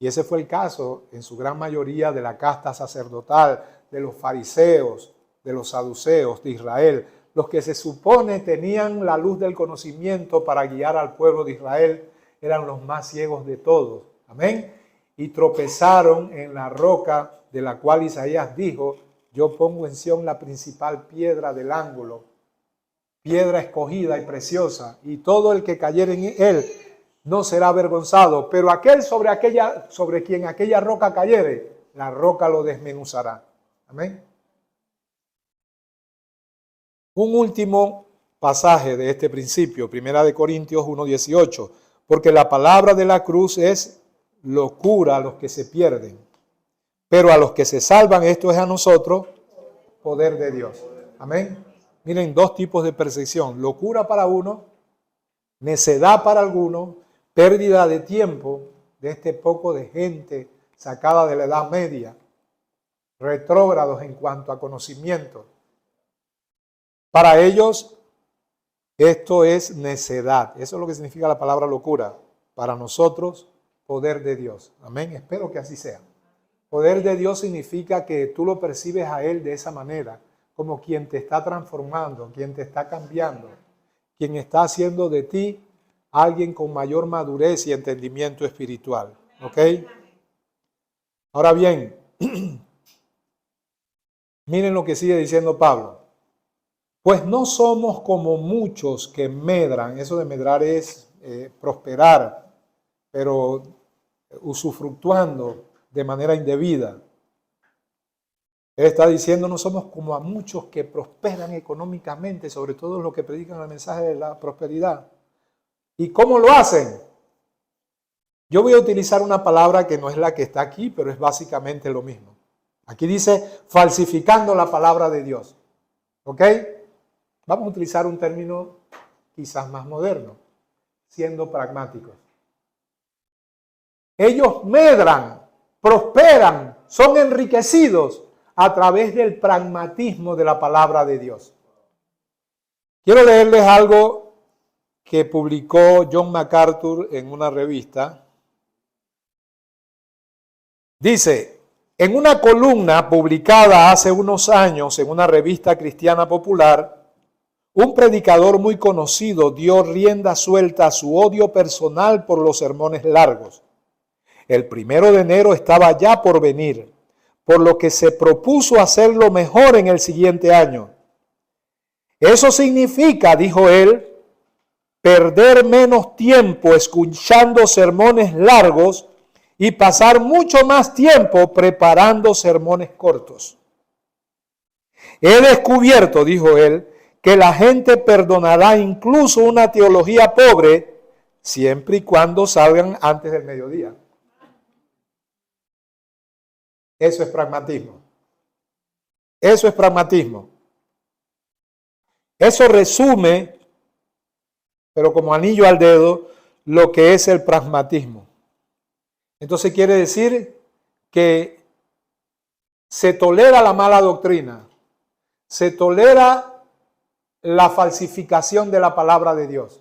Y ese fue el caso en su gran mayoría de la casta sacerdotal, de los fariseos, de los saduceos de Israel, los que se supone tenían la luz del conocimiento para guiar al pueblo de Israel, eran los más ciegos de todos. Amén. Y tropezaron en la roca de la cual Isaías dijo, yo pongo en Sión la principal piedra del ángulo, piedra escogida y preciosa, y todo el que cayere en él no será avergonzado, pero aquel sobre quien aquella roca cayere, la roca lo desmenuzará. Amén. Un último pasaje de este principio, 1 Corintios 1:18, porque la palabra de la cruz es locura a los que se pierden, pero a los que se salvan, esto es a nosotros, poder de Dios. Amén. Miren, dos tipos de percepción, locura para uno, necedad para algunos, pérdida de tiempo de este poco de gente sacada de la Edad Media, retrógrados en cuanto a conocimiento. Para ellos, esto es necedad. Eso es lo que significa la palabra locura. Para nosotros, poder de Dios. Amén. Espero que así sea. Poder de Dios significa que tú lo percibes a Él de esa manera, como quien te está transformando, quien te está cambiando, quien está haciendo de ti alguien con mayor madurez y entendimiento espiritual. ¿Ok? Ahora bien, miren lo que sigue diciendo Pablo. Pues no somos como muchos que medran. Eso de medrar es prosperar, pero usufructuando de manera indebida. Él está diciendo, no somos como a muchos que prosperan económicamente, sobre todo los que predican el mensaje de la prosperidad. ¿Y cómo lo hacen? Yo voy a utilizar una palabra que no es la que está aquí, pero es básicamente lo mismo. Aquí dice, falsificando la palabra de Dios. ¿Ok? Vamos a utilizar un término quizás más moderno, siendo pragmáticos. Ellos medran, prosperan, son enriquecidos a través del pragmatismo de la palabra de Dios. Quiero leerles algo que publicó John MacArthur en una revista. Dice, en una columna publicada hace unos años en una revista cristiana popular, Un predicador muy conocido dio rienda suelta a su odio personal por los sermones largos. El 1 de enero estaba ya por venir, por lo que se propuso hacerlo mejor en el siguiente año. Eso significa, dijo él, perder menos tiempo escuchando sermones largos y pasar mucho más tiempo preparando sermones cortos. He descubierto, dijo él, que la gente perdonará incluso una teología pobre siempre y cuando salgan antes del mediodía. Eso es pragmatismo. Eso es pragmatismo. Eso resume, pero como anillo al dedo, lo que es el pragmatismo. Entonces quiere decir que se tolera la mala doctrina, se tolera la falsificación de la palabra de Dios.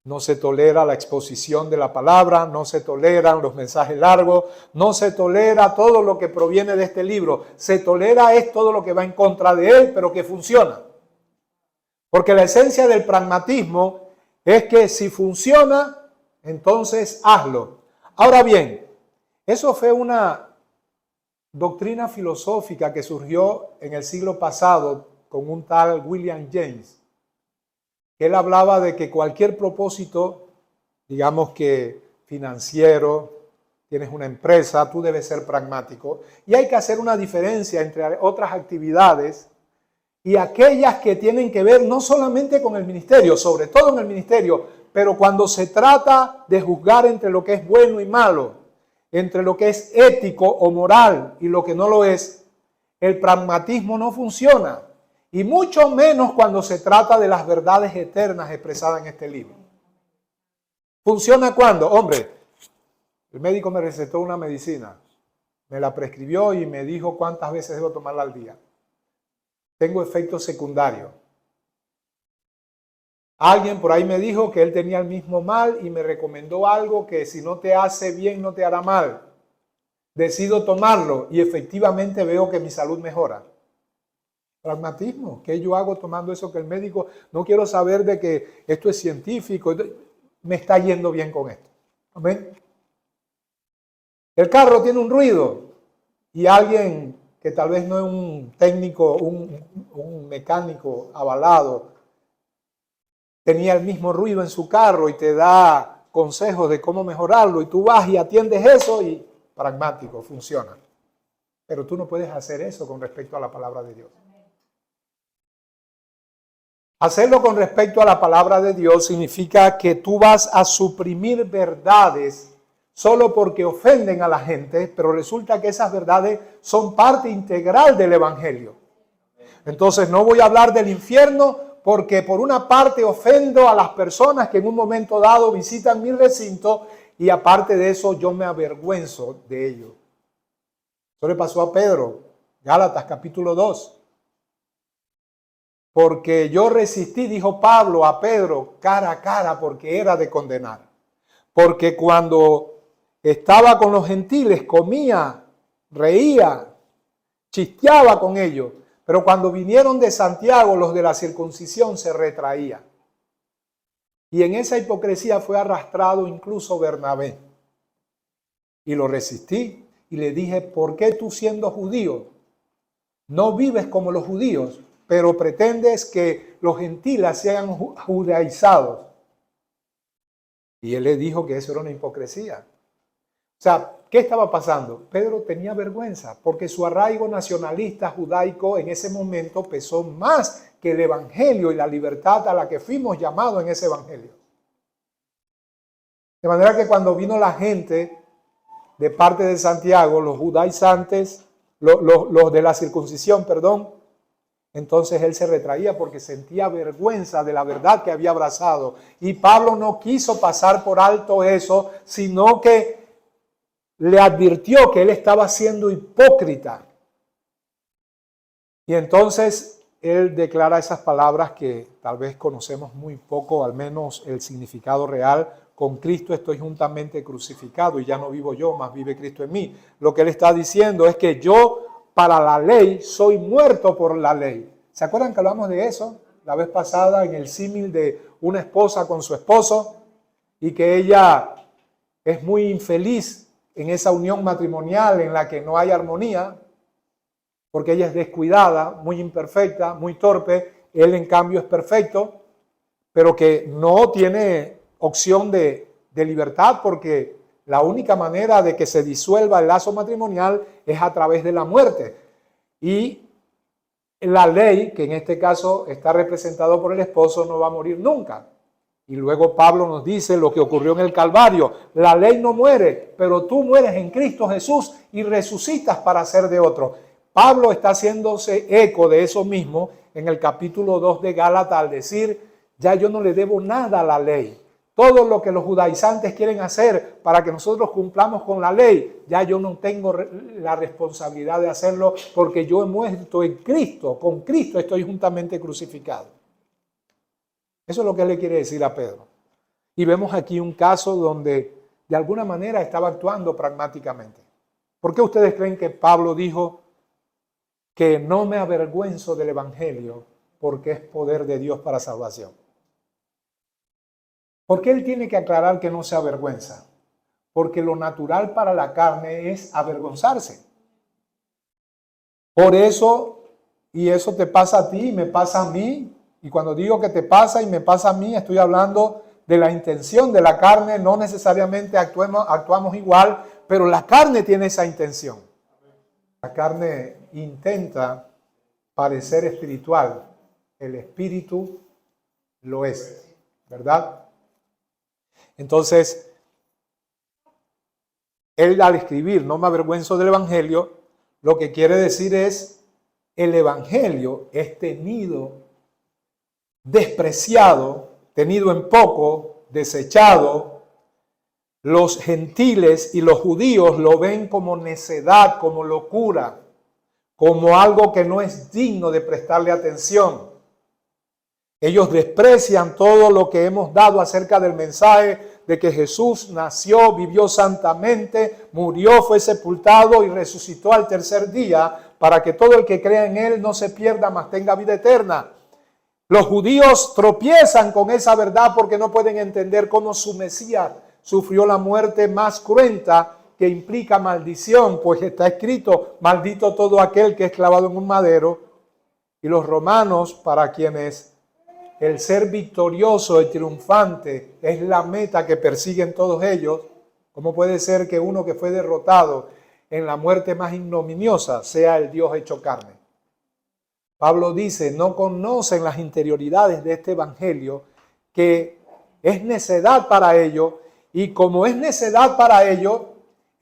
No se tolera la exposición de la palabra, no se toleran los mensajes largos, no se tolera todo lo que proviene de este libro. Se tolera es todo lo que va en contra de él, pero que funciona. Porque la esencia del pragmatismo es que si funciona, entonces hazlo. Ahora bien, eso fue una doctrina filosófica que surgió en el siglo pasado con un tal William James. Él hablaba de que cualquier propósito, digamos que financiero, tienes una empresa, tú debes ser pragmático. Y hay que hacer una diferencia entre otras actividades y aquellas que tienen que ver no solamente con el ministerio, sobre todo en el ministerio, pero cuando se trata de juzgar entre lo que es bueno y malo, entre lo que es ético o moral y lo que no lo es, el pragmatismo no funciona. Y mucho menos cuando se trata de las verdades eternas expresadas en este libro. ¿Funciona cuándo? Hombre, el médico me recetó una medicina, me la prescribió y me dijo cuántas veces debo tomarla al día. Tengo efectos secundarios. Alguien por ahí me dijo que él tenía el mismo mal y me recomendó algo que si no te hace bien no te hará mal. Decido tomarlo y efectivamente veo que mi salud mejora. Pragmatismo. ¿Qué yo hago tomando eso que el médico? No quiero saber de que esto es científico. Me está yendo bien con esto. ¿Amén? El carro tiene un ruido y alguien que tal vez no es un técnico, un mecánico avalado, tenía el mismo ruido en su carro y te da consejos de cómo mejorarlo y tú vas y atiendes eso y pragmático, funciona. Pero tú no puedes hacer eso con respecto a la palabra de Dios. Hacerlo con respecto a la palabra de Dios significa que tú vas a suprimir verdades solo porque ofenden a la gente, pero resulta que esas verdades son parte integral del Evangelio. Entonces no voy a hablar del infierno porque por una parte ofendo a las personas que en un momento dado visitan mi recinto y aparte de eso yo me avergüenzo de ello. Eso le pasó a Pedro, Gálatas capítulo 2. Porque yo resistí, dijo Pablo a Pedro, cara a cara, porque era de condenar. Porque cuando estaba con los gentiles, comía, reía, chisteaba con ellos. Pero cuando vinieron de Santiago, los de la circuncisión se retraía. Y en esa hipocresía fue arrastrado incluso Bernabé. Y lo resistí y le dije, ¿por qué tú siendo judío no vives como los judíos? Pero pretendes que los gentiles sean judaizados. Y él le dijo que eso era una hipocresía. O sea, ¿qué estaba pasando? Pedro tenía vergüenza porque su arraigo nacionalista judaico en ese momento pesó más que el evangelio y la libertad a la que fuimos llamados en ese evangelio. De manera que cuando vino la gente de parte de Santiago, los judaizantes, los de la circuncisión, perdón, entonces él se retraía porque sentía vergüenza de la verdad que había abrazado. Y Pablo no quiso pasar por alto eso, sino que le advirtió que él estaba siendo hipócrita. Y entonces él declara esas palabras que tal vez conocemos muy poco, al menos el significado real. Con Cristo estoy juntamente crucificado y ya no vivo yo, mas vive Cristo en mí. Lo que él está diciendo es que yo para la ley soy muerto por la ley. ¿Se acuerdan que hablamos de eso? la vez pasada en el símil de una esposa con su esposo y que ella es muy infeliz en esa unión matrimonial en la que no hay armonía, porque ella es descuidada, muy imperfecta, muy torpe, él en cambio es perfecto, pero que no tiene opción de libertad porque la única manera de que se disuelva el lazo matrimonial es a través de la muerte. Y la ley, que en este caso está representado por el esposo, no va a morir nunca. Y luego Pablo nos dice lo que ocurrió en el Calvario. La ley no muere, pero tú mueres en Cristo Jesús y resucitas para ser de otro. Pablo está haciéndose eco de eso mismo en el capítulo 2 de Gálatas al decir, ya yo no le debo nada a la ley. Todo lo que los judaizantes quieren hacer para que nosotros cumplamos con la ley, ya yo no tengo la responsabilidad de hacerlo porque yo he muerto en Cristo, con Cristo estoy juntamente crucificado. Eso es lo que él le quiere decir a Pedro. Y vemos aquí un caso donde de alguna manera estaba actuando pragmáticamente. ¿Por qué ustedes creen que Pablo dijo que no me avergüenzo del Evangelio porque es poder de Dios para salvación? ¿Por qué él tiene que aclarar que no se avergüenza? Porque lo natural para la carne es avergonzarse. Por eso, y eso te pasa a ti y me pasa a mí, y cuando digo que te pasa y me pasa a mí, estoy hablando de la intención de la carne, no necesariamente actuamos igual, pero la carne tiene esa intención. La carne intenta parecer espiritual, el espíritu lo es, ¿verdad? Entonces, él al escribir, no me avergüenzo del Evangelio, lo que quiere decir es, el Evangelio es tenido, despreciado, tenido en poco, desechado. Los gentiles y los judíos lo ven como necedad, como locura, como algo que no es digno de prestarle atención. Ellos desprecian todo lo que hemos dado acerca del mensaje de que Jesús nació, vivió santamente, murió, fue sepultado y resucitó al tercer día para que todo el que crea en Él no se pierda, mas tenga vida eterna. Los judíos tropiezan con esa verdad porque no pueden entender cómo su Mesías sufrió la muerte más cruenta que implica maldición, pues está escrito, maldito todo aquel que es clavado en un madero. Y los romanos, para quienes el ser victorioso y triunfante es la meta que persiguen todos ellos, ¿cómo puede ser que uno que fue derrotado en la muerte más ignominiosa sea el Dios hecho carne? Pablo dice, no conocen las interioridades de este evangelio, que es necedad para ellos, y como es necedad para ellos,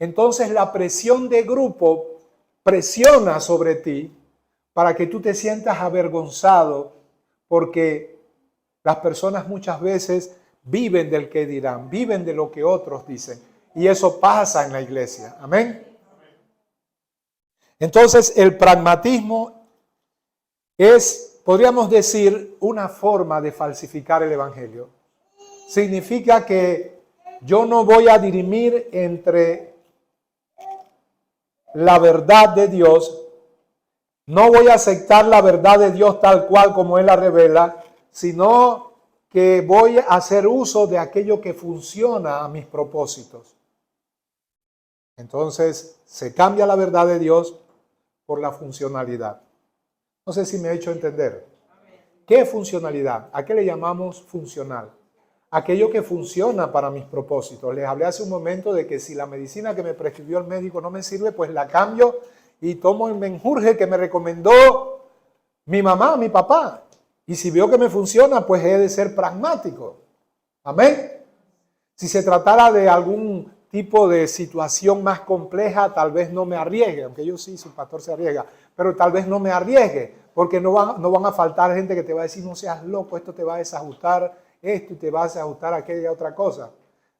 entonces la presión de grupo presiona sobre ti para que tú te sientas avergonzado, porque las personas muchas veces viven del que dirán, viven de lo que otros dicen. Y eso pasa en la iglesia. Amén. Entonces el pragmatismo es, podríamos decir, una forma de falsificar el evangelio. Significa que yo no voy a dirimir entre la verdad de Dios, no voy a aceptar la verdad de Dios tal cual como Él la revela, sino que voy a hacer uso de aquello que funciona a mis propósitos. Entonces, se cambia la verdad de Dios por la funcionalidad. No sé si me he hecho entender. ¿Qué funcionalidad? ¿A qué le llamamos funcional? Aquello que funciona para mis propósitos. Les hablé hace un momento de que si la medicina que me prescribió el médico no me sirve, pues la cambio y tomo el menjurje que me recomendó mi mamá, mi papá. Y si veo que me funciona, pues he de ser pragmático. Amén. Si se tratara de algún tipo de situación más compleja, tal vez no me arriesgue, aunque yo sí, su pastor se arriesga, pero tal vez no me arriesgue, porque no van a faltar gente que te va a decir, no seas loco, esto te va a desajustar esto y te va a desajustar aquella otra cosa.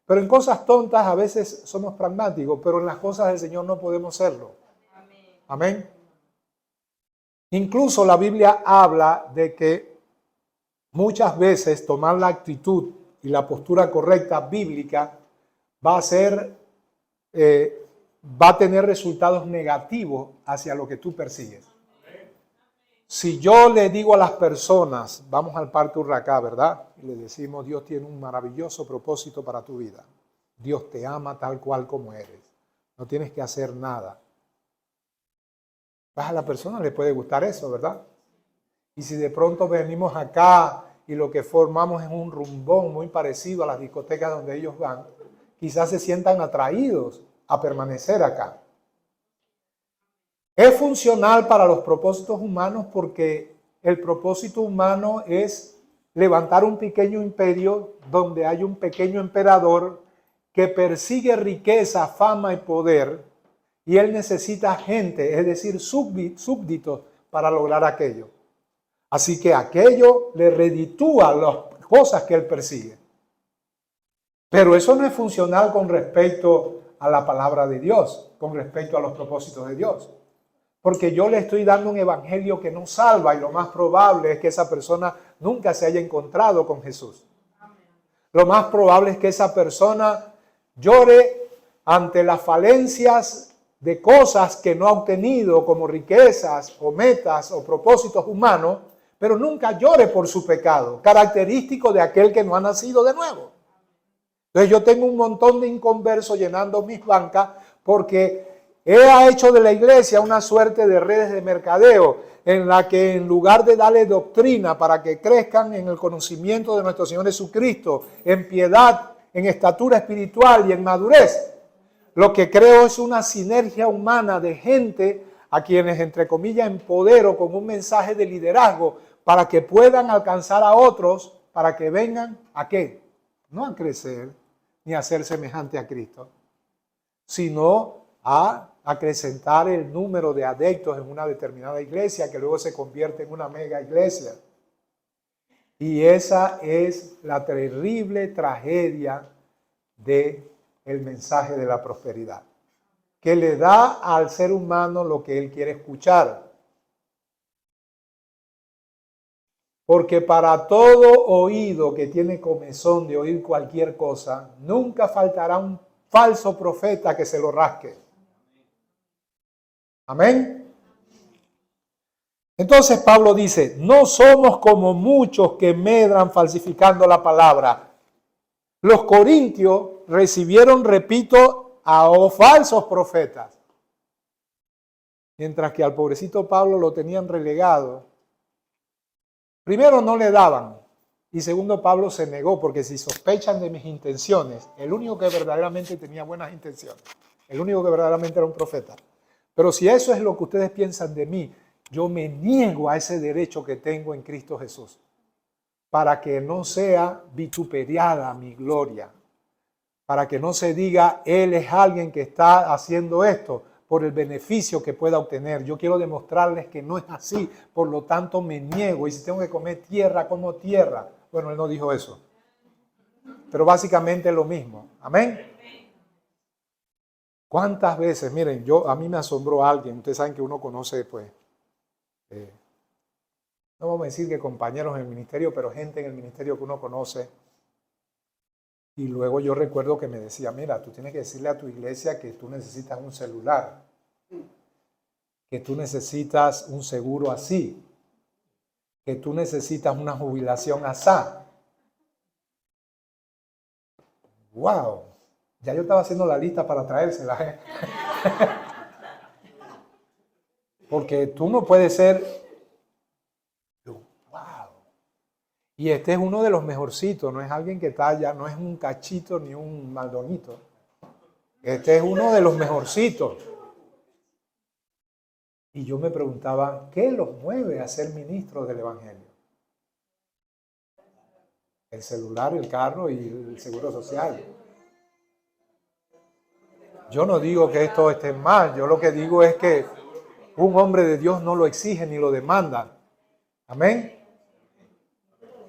Pero en cosas tontas a veces somos pragmáticos, pero en las cosas del Señor no podemos serlo. Amén. Incluso la Biblia habla de que muchas veces tomar la actitud y la postura correcta bíblica va a tener resultados negativos hacia lo que tú persigues. Si yo le digo a las personas, vamos al Parque Urracá, ¿verdad? Y le decimos, Dios tiene un maravilloso propósito para tu vida. Dios te ama tal cual como eres. No tienes que hacer nada. Pues a la persona le puede gustar eso, ¿verdad? Y si de pronto venimos acá y lo que formamos es un rumbón muy parecido a las discotecas donde ellos van, quizás se sientan atraídos a permanecer acá. Es funcional para los propósitos humanos porque el propósito humano es levantar un pequeño imperio donde hay un pequeño emperador que persigue riqueza, fama y poder, y él necesita gente, es decir, súbditos para lograr aquello. Así que aquello le reditúa las cosas que él persigue. Pero eso no es funcional con respecto a la palabra de Dios, con respecto a los propósitos de Dios. Porque yo le estoy dando un evangelio que no salva y lo más probable es que esa persona nunca se haya encontrado con Jesús. Lo más probable es que esa persona llore ante las falencias de cosas que no ha obtenido como riquezas o metas o propósitos humanos, pero nunca llore por su pecado, característico de aquel que no ha nacido de nuevo. Entonces yo tengo un montón de inconversos llenando mis bancas porque ha hecho de la iglesia una suerte de redes de mercadeo en la que en lugar de darle doctrina para que crezcan en el conocimiento de nuestro Señor Jesucristo, en piedad, en estatura espiritual y en madurez, lo que creo es una sinergia humana de gente a quienes, entre comillas, empodero con un mensaje de liderazgo para que puedan alcanzar a otros, para que vengan ¿a qué? No a crecer ni a ser semejante a Cristo, sino a acrecentar el número de adeptos en una determinada iglesia que luego se convierte en una mega iglesia. Y esa es la terrible tragedia del mensaje de la prosperidad, que le da al ser humano lo que él quiere escuchar. Porque para todo oído que tiene comezón de oír cualquier cosa, nunca faltará un falso profeta que se lo rasque. Amén. Entonces Pablo dice, no somos como muchos que medran falsificando la palabra. Los corintios recibieron, repito, a falsos profetas. Mientras que al pobrecito Pablo lo tenían relegado. Primero no le daban. Y segundo, Pablo se negó, porque si sospechan de mis intenciones, el único que verdaderamente tenía buenas intenciones, el único que verdaderamente era un profeta. Pero si eso es lo que ustedes piensan de mí, yo me niego a ese derecho que tengo en Cristo Jesús, para que no sea vituperiada mi gloria, para que no se diga, él es alguien que está haciendo esto por el beneficio que pueda obtener. Yo quiero demostrarles que no es así, por lo tanto me niego, y si tengo que comer tierra, como tierra. Bueno, él no dijo eso, pero básicamente es lo mismo. Amén. ¿Cuántas veces? Miren, a mí me asombró alguien, ustedes saben que uno conoce, pues, no vamos a decir que compañeros en el ministerio, pero gente en el ministerio que uno conoce. Y luego yo recuerdo que me decía, mira, tú tienes que decirle a tu iglesia que tú necesitas un celular, que tú necesitas un seguro así, que tú necesitas una jubilación asá. ¡Wow! Ya yo estaba haciendo la lista para traérsela. Porque tú no puedes ser... ¡Wow! Y este es uno de los mejorcitos, no es alguien que talla, no es un cachito ni un maldonito. Este es uno de los mejorcitos. Y yo me preguntaba, ¿qué los mueve a ser ministros del Evangelio? El celular, el carro y el seguro social. Yo no digo que esto esté mal, yo lo que digo es que un hombre de Dios no lo exige ni lo demanda. Amén.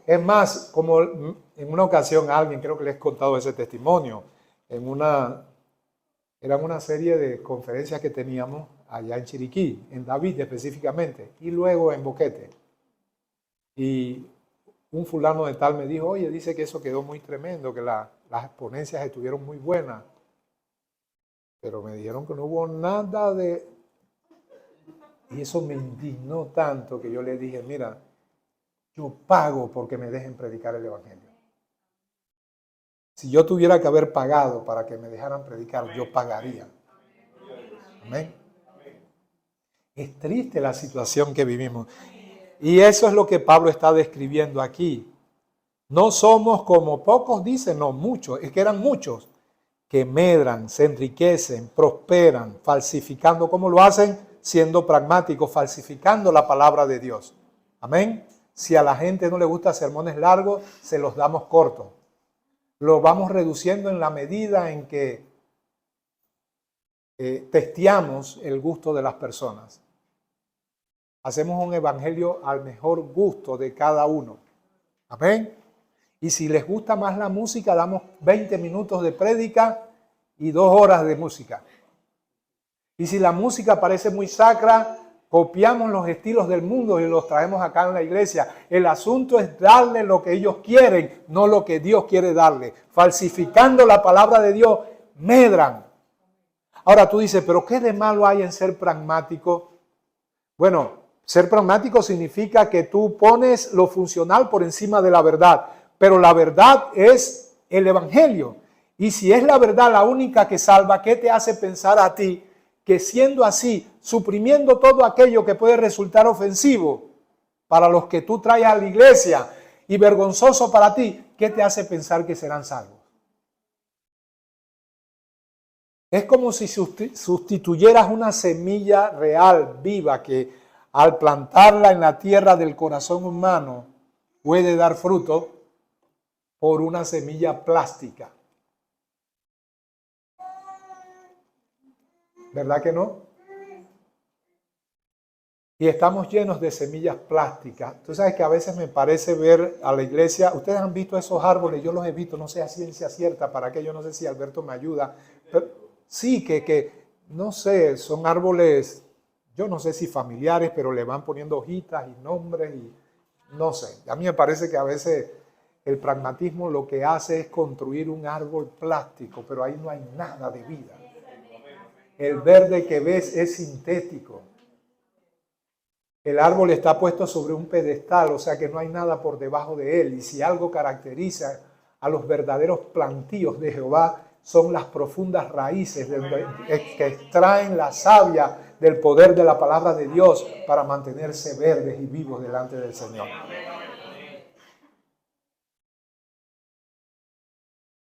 Es más, como en una ocasión alguien, creo que les he contado ese testimonio, era una serie de conferencias que teníamos allá en Chiriquí, en David específicamente, y luego en Boquete. Y un fulano de tal me dijo, oye, dice que eso quedó muy tremendo, que las ponencias estuvieron muy buenas, pero me dijeron que no hubo nada de... Y eso me indignó tanto que yo le dije, mira, yo pago porque me dejen predicar el Evangelio. Si yo tuviera que haber pagado para que me dejaran predicar, yo pagaría. Amén. Es triste la situación que vivimos. Y eso es lo que Pablo está describiendo aquí. No somos como pocos dicen, no, muchos, es que eran muchos, que medran, se enriquecen, prosperan, falsificando. ¿Cómo lo hacen? Siendo pragmáticos, falsificando la palabra de Dios. Amén. Si a la gente no le gusta sermones largos, se los damos cortos. Lo vamos reduciendo en la medida en que testeamos el gusto de las personas. Hacemos un evangelio al mejor gusto de cada uno. Amén. Y si les gusta más la música, damos 20 minutos de prédica y 2 horas de música. Y si la música parece muy sacra, copiamos los estilos del mundo y los traemos acá en la iglesia. El asunto es darle lo que ellos quieren, no lo que Dios quiere darle. Falsificando la palabra de Dios, medran. Ahora tú dices, ¿pero qué de malo hay en ser pragmático? Bueno, ser pragmático significa que tú pones lo funcional por encima de la verdad. Pero la verdad es el evangelio. Y si es la verdad la única que salva, ¿qué te hace pensar a ti que siendo así, suprimiendo todo aquello que puede resultar ofensivo para los que tú traes a la iglesia y vergonzoso para ti, qué te hace pensar que serán salvos? Es como si sustituyeras una semilla real, viva, que al plantarla en la tierra del corazón humano puede dar fruto, por una semilla plástica. ¿Verdad que no? Y estamos llenos de semillas plásticas. Tú sabes que a veces me parece ver a la iglesia, ustedes han visto esos árboles, yo los he visto, no sé a ciencia cierta, para que yo no sé si Alberto me ayuda, pero sí que no sé, son árboles, yo no sé si familiares, pero le van poniendo hojitas y nombres y no sé. A mí me parece que a veces el pragmatismo lo que hace es construir un árbol plástico, pero ahí no hay nada de vida. El verde que ves es sintético. El árbol está puesto sobre un pedestal, o sea que no hay nada por debajo de él. Y si algo caracteriza a los verdaderos plantíos de Jehová, son las profundas raíces que extraen la savia del poder de la palabra de Dios para mantenerse verdes y vivos delante del Señor.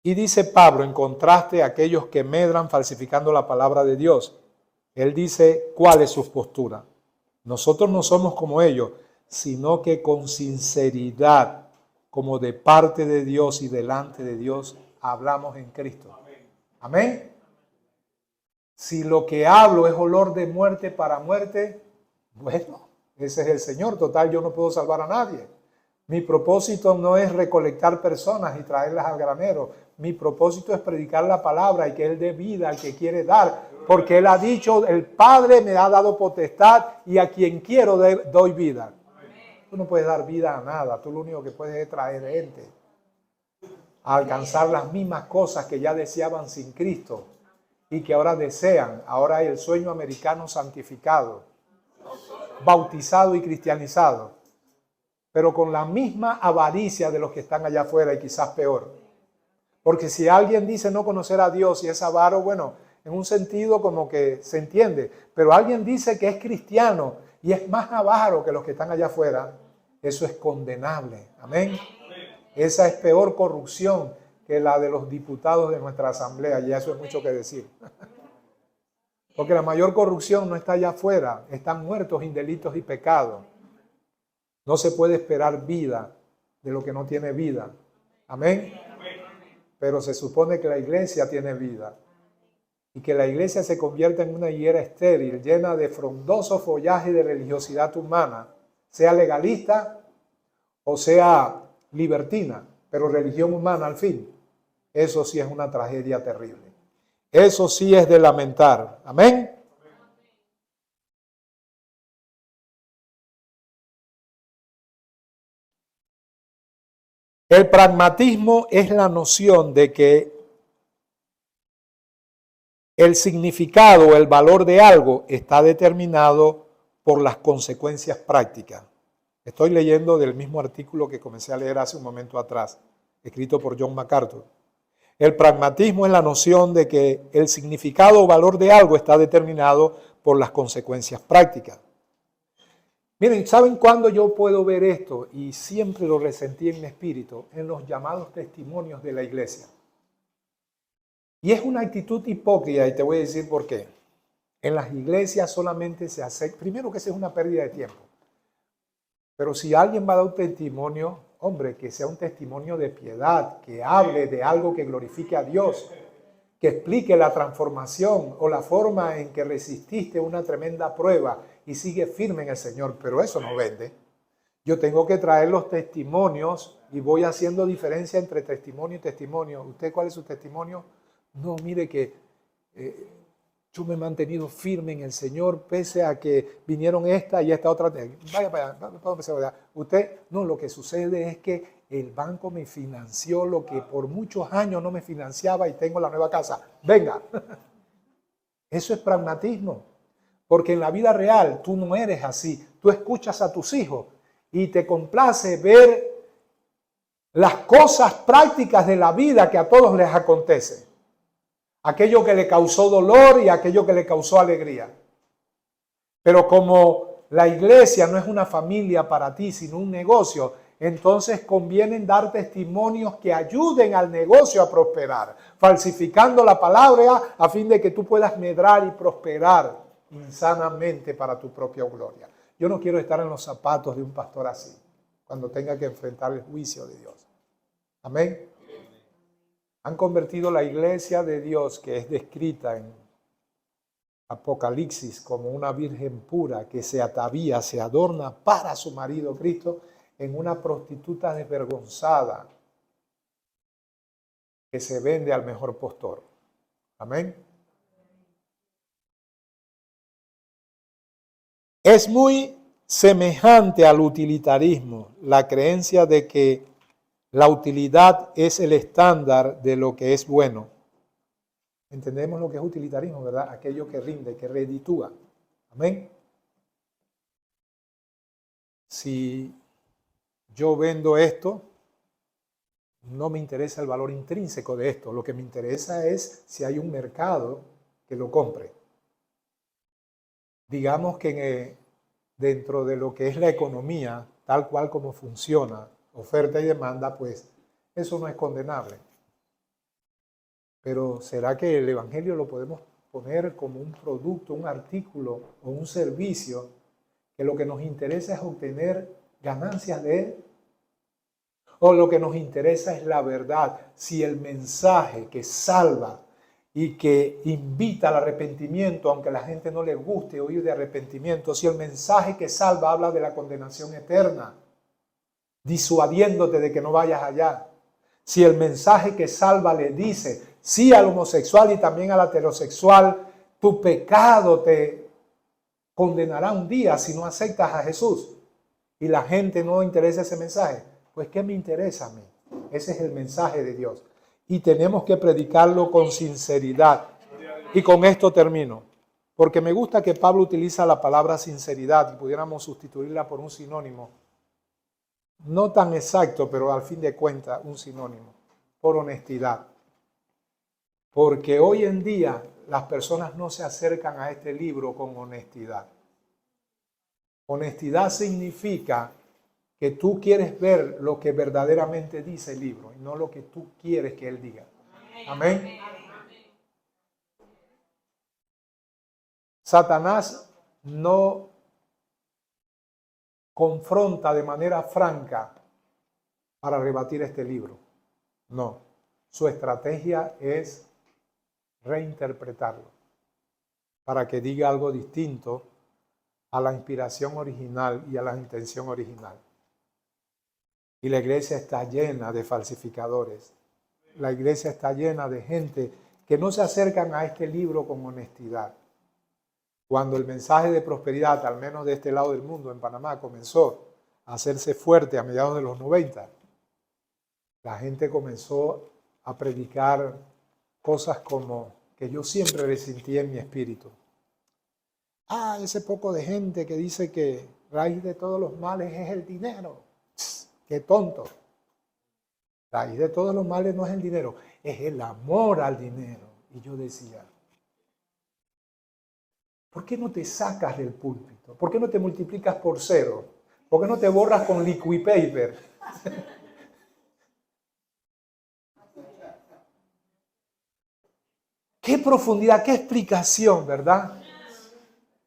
Y dice Pablo, en contraste a aquellos que medran falsificando la palabra de Dios, él dice cuál es su postura. Nosotros no somos como ellos, sino que con sinceridad, como de parte de Dios y delante de Dios, hablamos en Cristo. Amén. Si lo que hablo es olor de muerte para muerte, bueno, ese es el Señor. Total, yo no puedo salvar a nadie. Mi propósito no es recolectar personas y traerlas al granero. Mi propósito es predicar la palabra y que Él dé vida al que quiere dar. Porque Él ha dicho, el Padre me ha dado potestad y a quien quiero doy vida. Tú no puedes dar vida a nada. Tú lo único que puedes es traer gente a alcanzar las mismas cosas que ya deseaban sin Cristo y que ahora desean. Ahora hay el sueño americano santificado, bautizado y cristianizado, pero con la misma avaricia de los que están allá afuera y quizás peor. Porque si alguien dice no conocer a Dios y es avaro, bueno, en un sentido como que se entiende, pero alguien dice que es cristiano y es más avaro que los que están allá afuera, eso es condenable. Amén. Esa es peor corrupción que la de los diputados de nuestra asamblea, y eso es mucho que decir. Porque la mayor corrupción no está allá afuera, están muertos en delitos y pecados. No se puede esperar vida de lo que no tiene vida. Amén. Pero se supone que la iglesia tiene vida y que la iglesia se convierta en una higuera estéril, llena de frondoso follaje de religiosidad humana, sea legalista o sea libertina, pero religión humana al fin. Eso sí es una tragedia terrible. Eso sí es de lamentar. Amén. El pragmatismo es la noción de que el significado o el valor de algo está determinado por las consecuencias prácticas. Estoy leyendo del mismo artículo que comencé a leer hace un momento atrás, escrito por John MacArthur. El pragmatismo es la noción de que el significado o valor de algo está determinado por las consecuencias prácticas. Miren, ¿saben cuándo yo puedo ver esto? Y siempre lo resentí en mi espíritu, en los llamados testimonios de la iglesia. Y es una actitud hipócrita, y te voy a decir por qué. En las iglesias solamente se hace, primero que esa es una pérdida de tiempo. Pero si alguien va a dar un testimonio, hombre, que sea un testimonio de piedad, que hable de algo que glorifique a Dios, que explique la transformación o la forma en que resististe una tremenda prueba y sigue firme en el Señor, pero eso no vende. Yo tengo que traer los testimonios y voy haciendo diferencia entre testimonio y testimonio. ¿Usted cuál es su testimonio? No, mire que yo me he mantenido firme en el Señor pese a que vinieron esta y esta otra. Vaya para allá. Usted, no, lo que sucede es que el banco me financió lo que por muchos años no me financiaba y tengo la nueva casa. Venga. Eso es pragmatismo. Porque en la vida real tú no eres así. Tú escuchas a tus hijos y te complace ver las cosas prácticas de la vida que a todos les acontece. Aquello que le causó dolor y aquello que le causó alegría. Pero como la iglesia no es una familia para ti, sino un negocio, entonces conviene dar testimonios que ayuden al negocio a prosperar, falsificando la palabra a fin de que tú puedas medrar y prosperar insanamente para tu propia gloria. Yo no quiero estar en los zapatos de un pastor así, cuando tenga que enfrentar el juicio de Dios. Amén. Han convertido la iglesia de Dios, que es descrita en Apocalipsis como una virgen pura que se atavía, se adorna para su marido Cristo, en una prostituta desvergonzada que se vende al mejor postor. Amén. Es muy semejante al utilitarismo, la creencia de que la utilidad es el estándar de lo que es bueno. Entendemos lo que es utilitarismo, ¿verdad? Aquello que rinde, que reditúa. Amén. Si yo vendo esto, no me interesa el valor intrínseco de esto. Lo que me interesa es si hay un mercado que lo compre. Digamos que dentro de lo que es la economía, tal cual como funciona, oferta y demanda, pues eso no es condenable. Pero ¿será que el evangelio lo podemos poner como un producto, un artículo o un servicio que lo que nos interesa es obtener ganancias de él? ¿O lo que nos interesa es la verdad? Si el mensaje que salva y que invita al arrepentimiento, aunque a la gente no le guste oír de arrepentimiento, si el mensaje que salva habla de la condenación eterna, disuadiéndote de que no vayas allá. Si el mensaje que salva le dice sí al homosexual y también al heterosexual, tu pecado te condenará un día si no aceptas a Jesús, y la gente no interesa ese mensaje, pues ¿qué me interesa a mí? Ese es el mensaje de Dios. Y tenemos que predicarlo con sinceridad. Y con esto termino. Porque me gusta que Pablo utiliza la palabra sinceridad y pudiéramos sustituirla por un sinónimo. No tan exacto, pero al fin de cuentas un sinónimo. Por honestidad. Porque hoy en día las personas no se acercan a este libro con honestidad. Honestidad significa que tú quieres ver lo que verdaderamente dice el libro y no lo que tú quieres que él diga. Amén. Satanás no confronta de manera franca para rebatir este libro. No. Su estrategia es reinterpretarlo para que diga algo distinto a la inspiración original y a la intención original. Y la iglesia está llena de falsificadores. La iglesia está llena de gente que no se acercan a este libro con honestidad. Cuando el mensaje de prosperidad, al menos de este lado del mundo, en Panamá, comenzó a hacerse fuerte a mediados de los 90, la gente comenzó a predicar cosas como que yo siempre resentí en mi espíritu. Ese poco de gente que dice que raíz de todos los males es el dinero. ¡Qué tonto! Raíz de todos los males no es el dinero, es el amor al dinero. Y yo decía, ¿por qué no te sacas del púlpito? ¿Por qué no te multiplicas por cero? ¿Por qué no te borras con liquid paper? Qué profundidad, qué explicación, ¿verdad?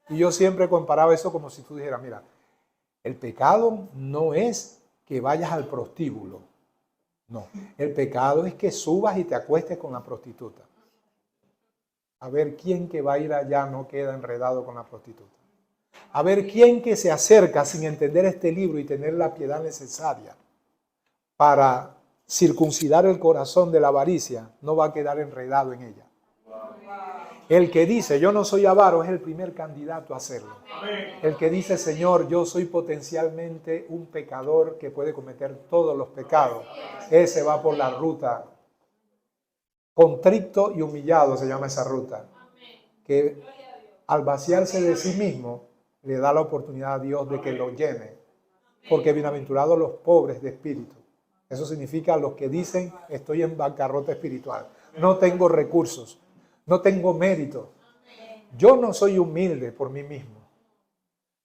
Y yo siempre comparaba eso como si tú dijeras, mira, el pecado no es que vayas al prostíbulo. No, el pecado es que subas y te acuestes con la prostituta. A ver quién que va a ir allá no queda enredado con la prostituta. A ver quién que se acerca sin entender este libro y tener la piedad necesaria para circuncidar el corazón de la avaricia, no va a quedar enredado en ella. El que dice, yo no soy avaro, es el primer candidato a hacerlo. El que dice, Señor, yo soy potencialmente un pecador que puede cometer todos los pecados, ese va por la ruta. Contrito y humillado se llama esa ruta. Que al vaciarse de sí mismo, le da la oportunidad a Dios de que lo llene. Porque bienaventurados los pobres de espíritu. Eso significa los que dicen, estoy en bancarrota espiritual. No tengo recursos. No tengo mérito. Yo no soy humilde por mí mismo.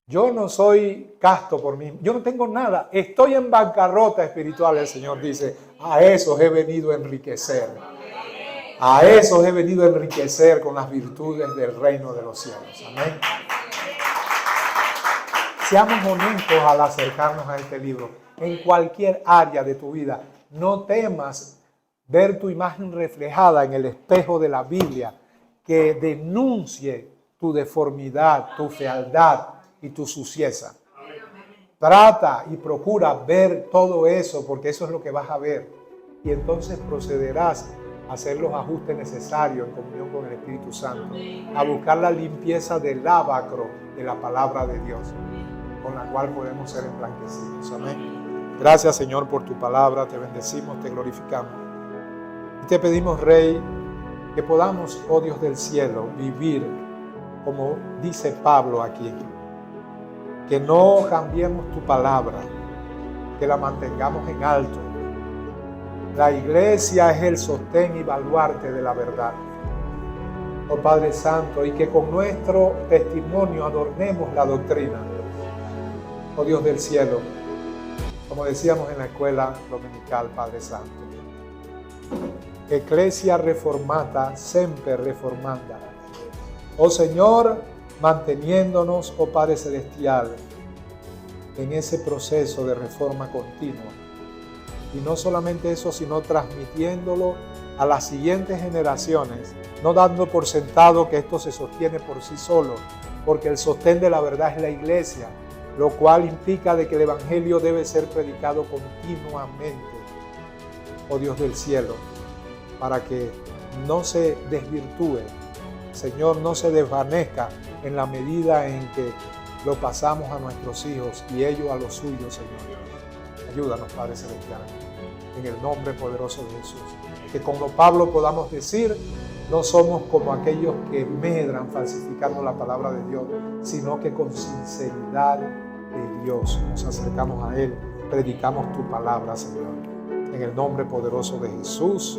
Yo no soy casto por mí. Yo no tengo nada. Estoy en bancarrota espiritual, el Señor dice. A esos he venido a enriquecer. A esos he venido a enriquecer con las virtudes del reino de los cielos. Amén. Seamos honestos al acercarnos a este libro. En cualquier área de tu vida, no temas ver tu imagen reflejada en el espejo de la Biblia que denuncie tu deformidad, tu fealdad y tu suciedad. Trata y procura ver todo eso, porque eso es lo que vas a ver. Y entonces procederás a hacer los ajustes necesarios en comunión con el Espíritu Santo, a buscar la limpieza del lavacro de la palabra de Dios, con la cual podemos ser emblanquecidos. Amén. Gracias, Señor, por tu palabra. Te bendecimos, te glorificamos. Y te pedimos, Rey, que podamos, oh Dios del cielo, vivir como dice Pablo aquí. Que no cambiemos tu palabra, que la mantengamos en alto. La iglesia es el sostén y baluarte de la verdad. Oh Padre Santo, y que con nuestro testimonio adornemos la doctrina. Oh Dios del cielo, como decíamos en la escuela dominical, Padre Santo. Ecclesia reformata, semper reformanda. Oh Señor, manteniéndonos, oh Padre Celestial, en ese proceso de reforma continua. Y no solamente eso, sino transmitiéndolo a las siguientes generaciones, no dando por sentado que esto se sostiene por sí solo, porque el sostén de la verdad es la iglesia, lo cual implica de que el evangelio debe ser predicado continuamente, oh Dios del cielo, para que no se desvirtúe, Señor, no se desvanezca en la medida en que lo pasamos a nuestros hijos y ellos a los suyos, Señor. Ayúdanos, Padre Celestial, en el nombre poderoso de Jesús. Que como Pablo podamos decir, no somos como aquellos que medran falsificando la palabra de Dios, sino que con sinceridad de Dios nos acercamos a Él, predicamos tu palabra, Señor. En el nombre poderoso de Jesús.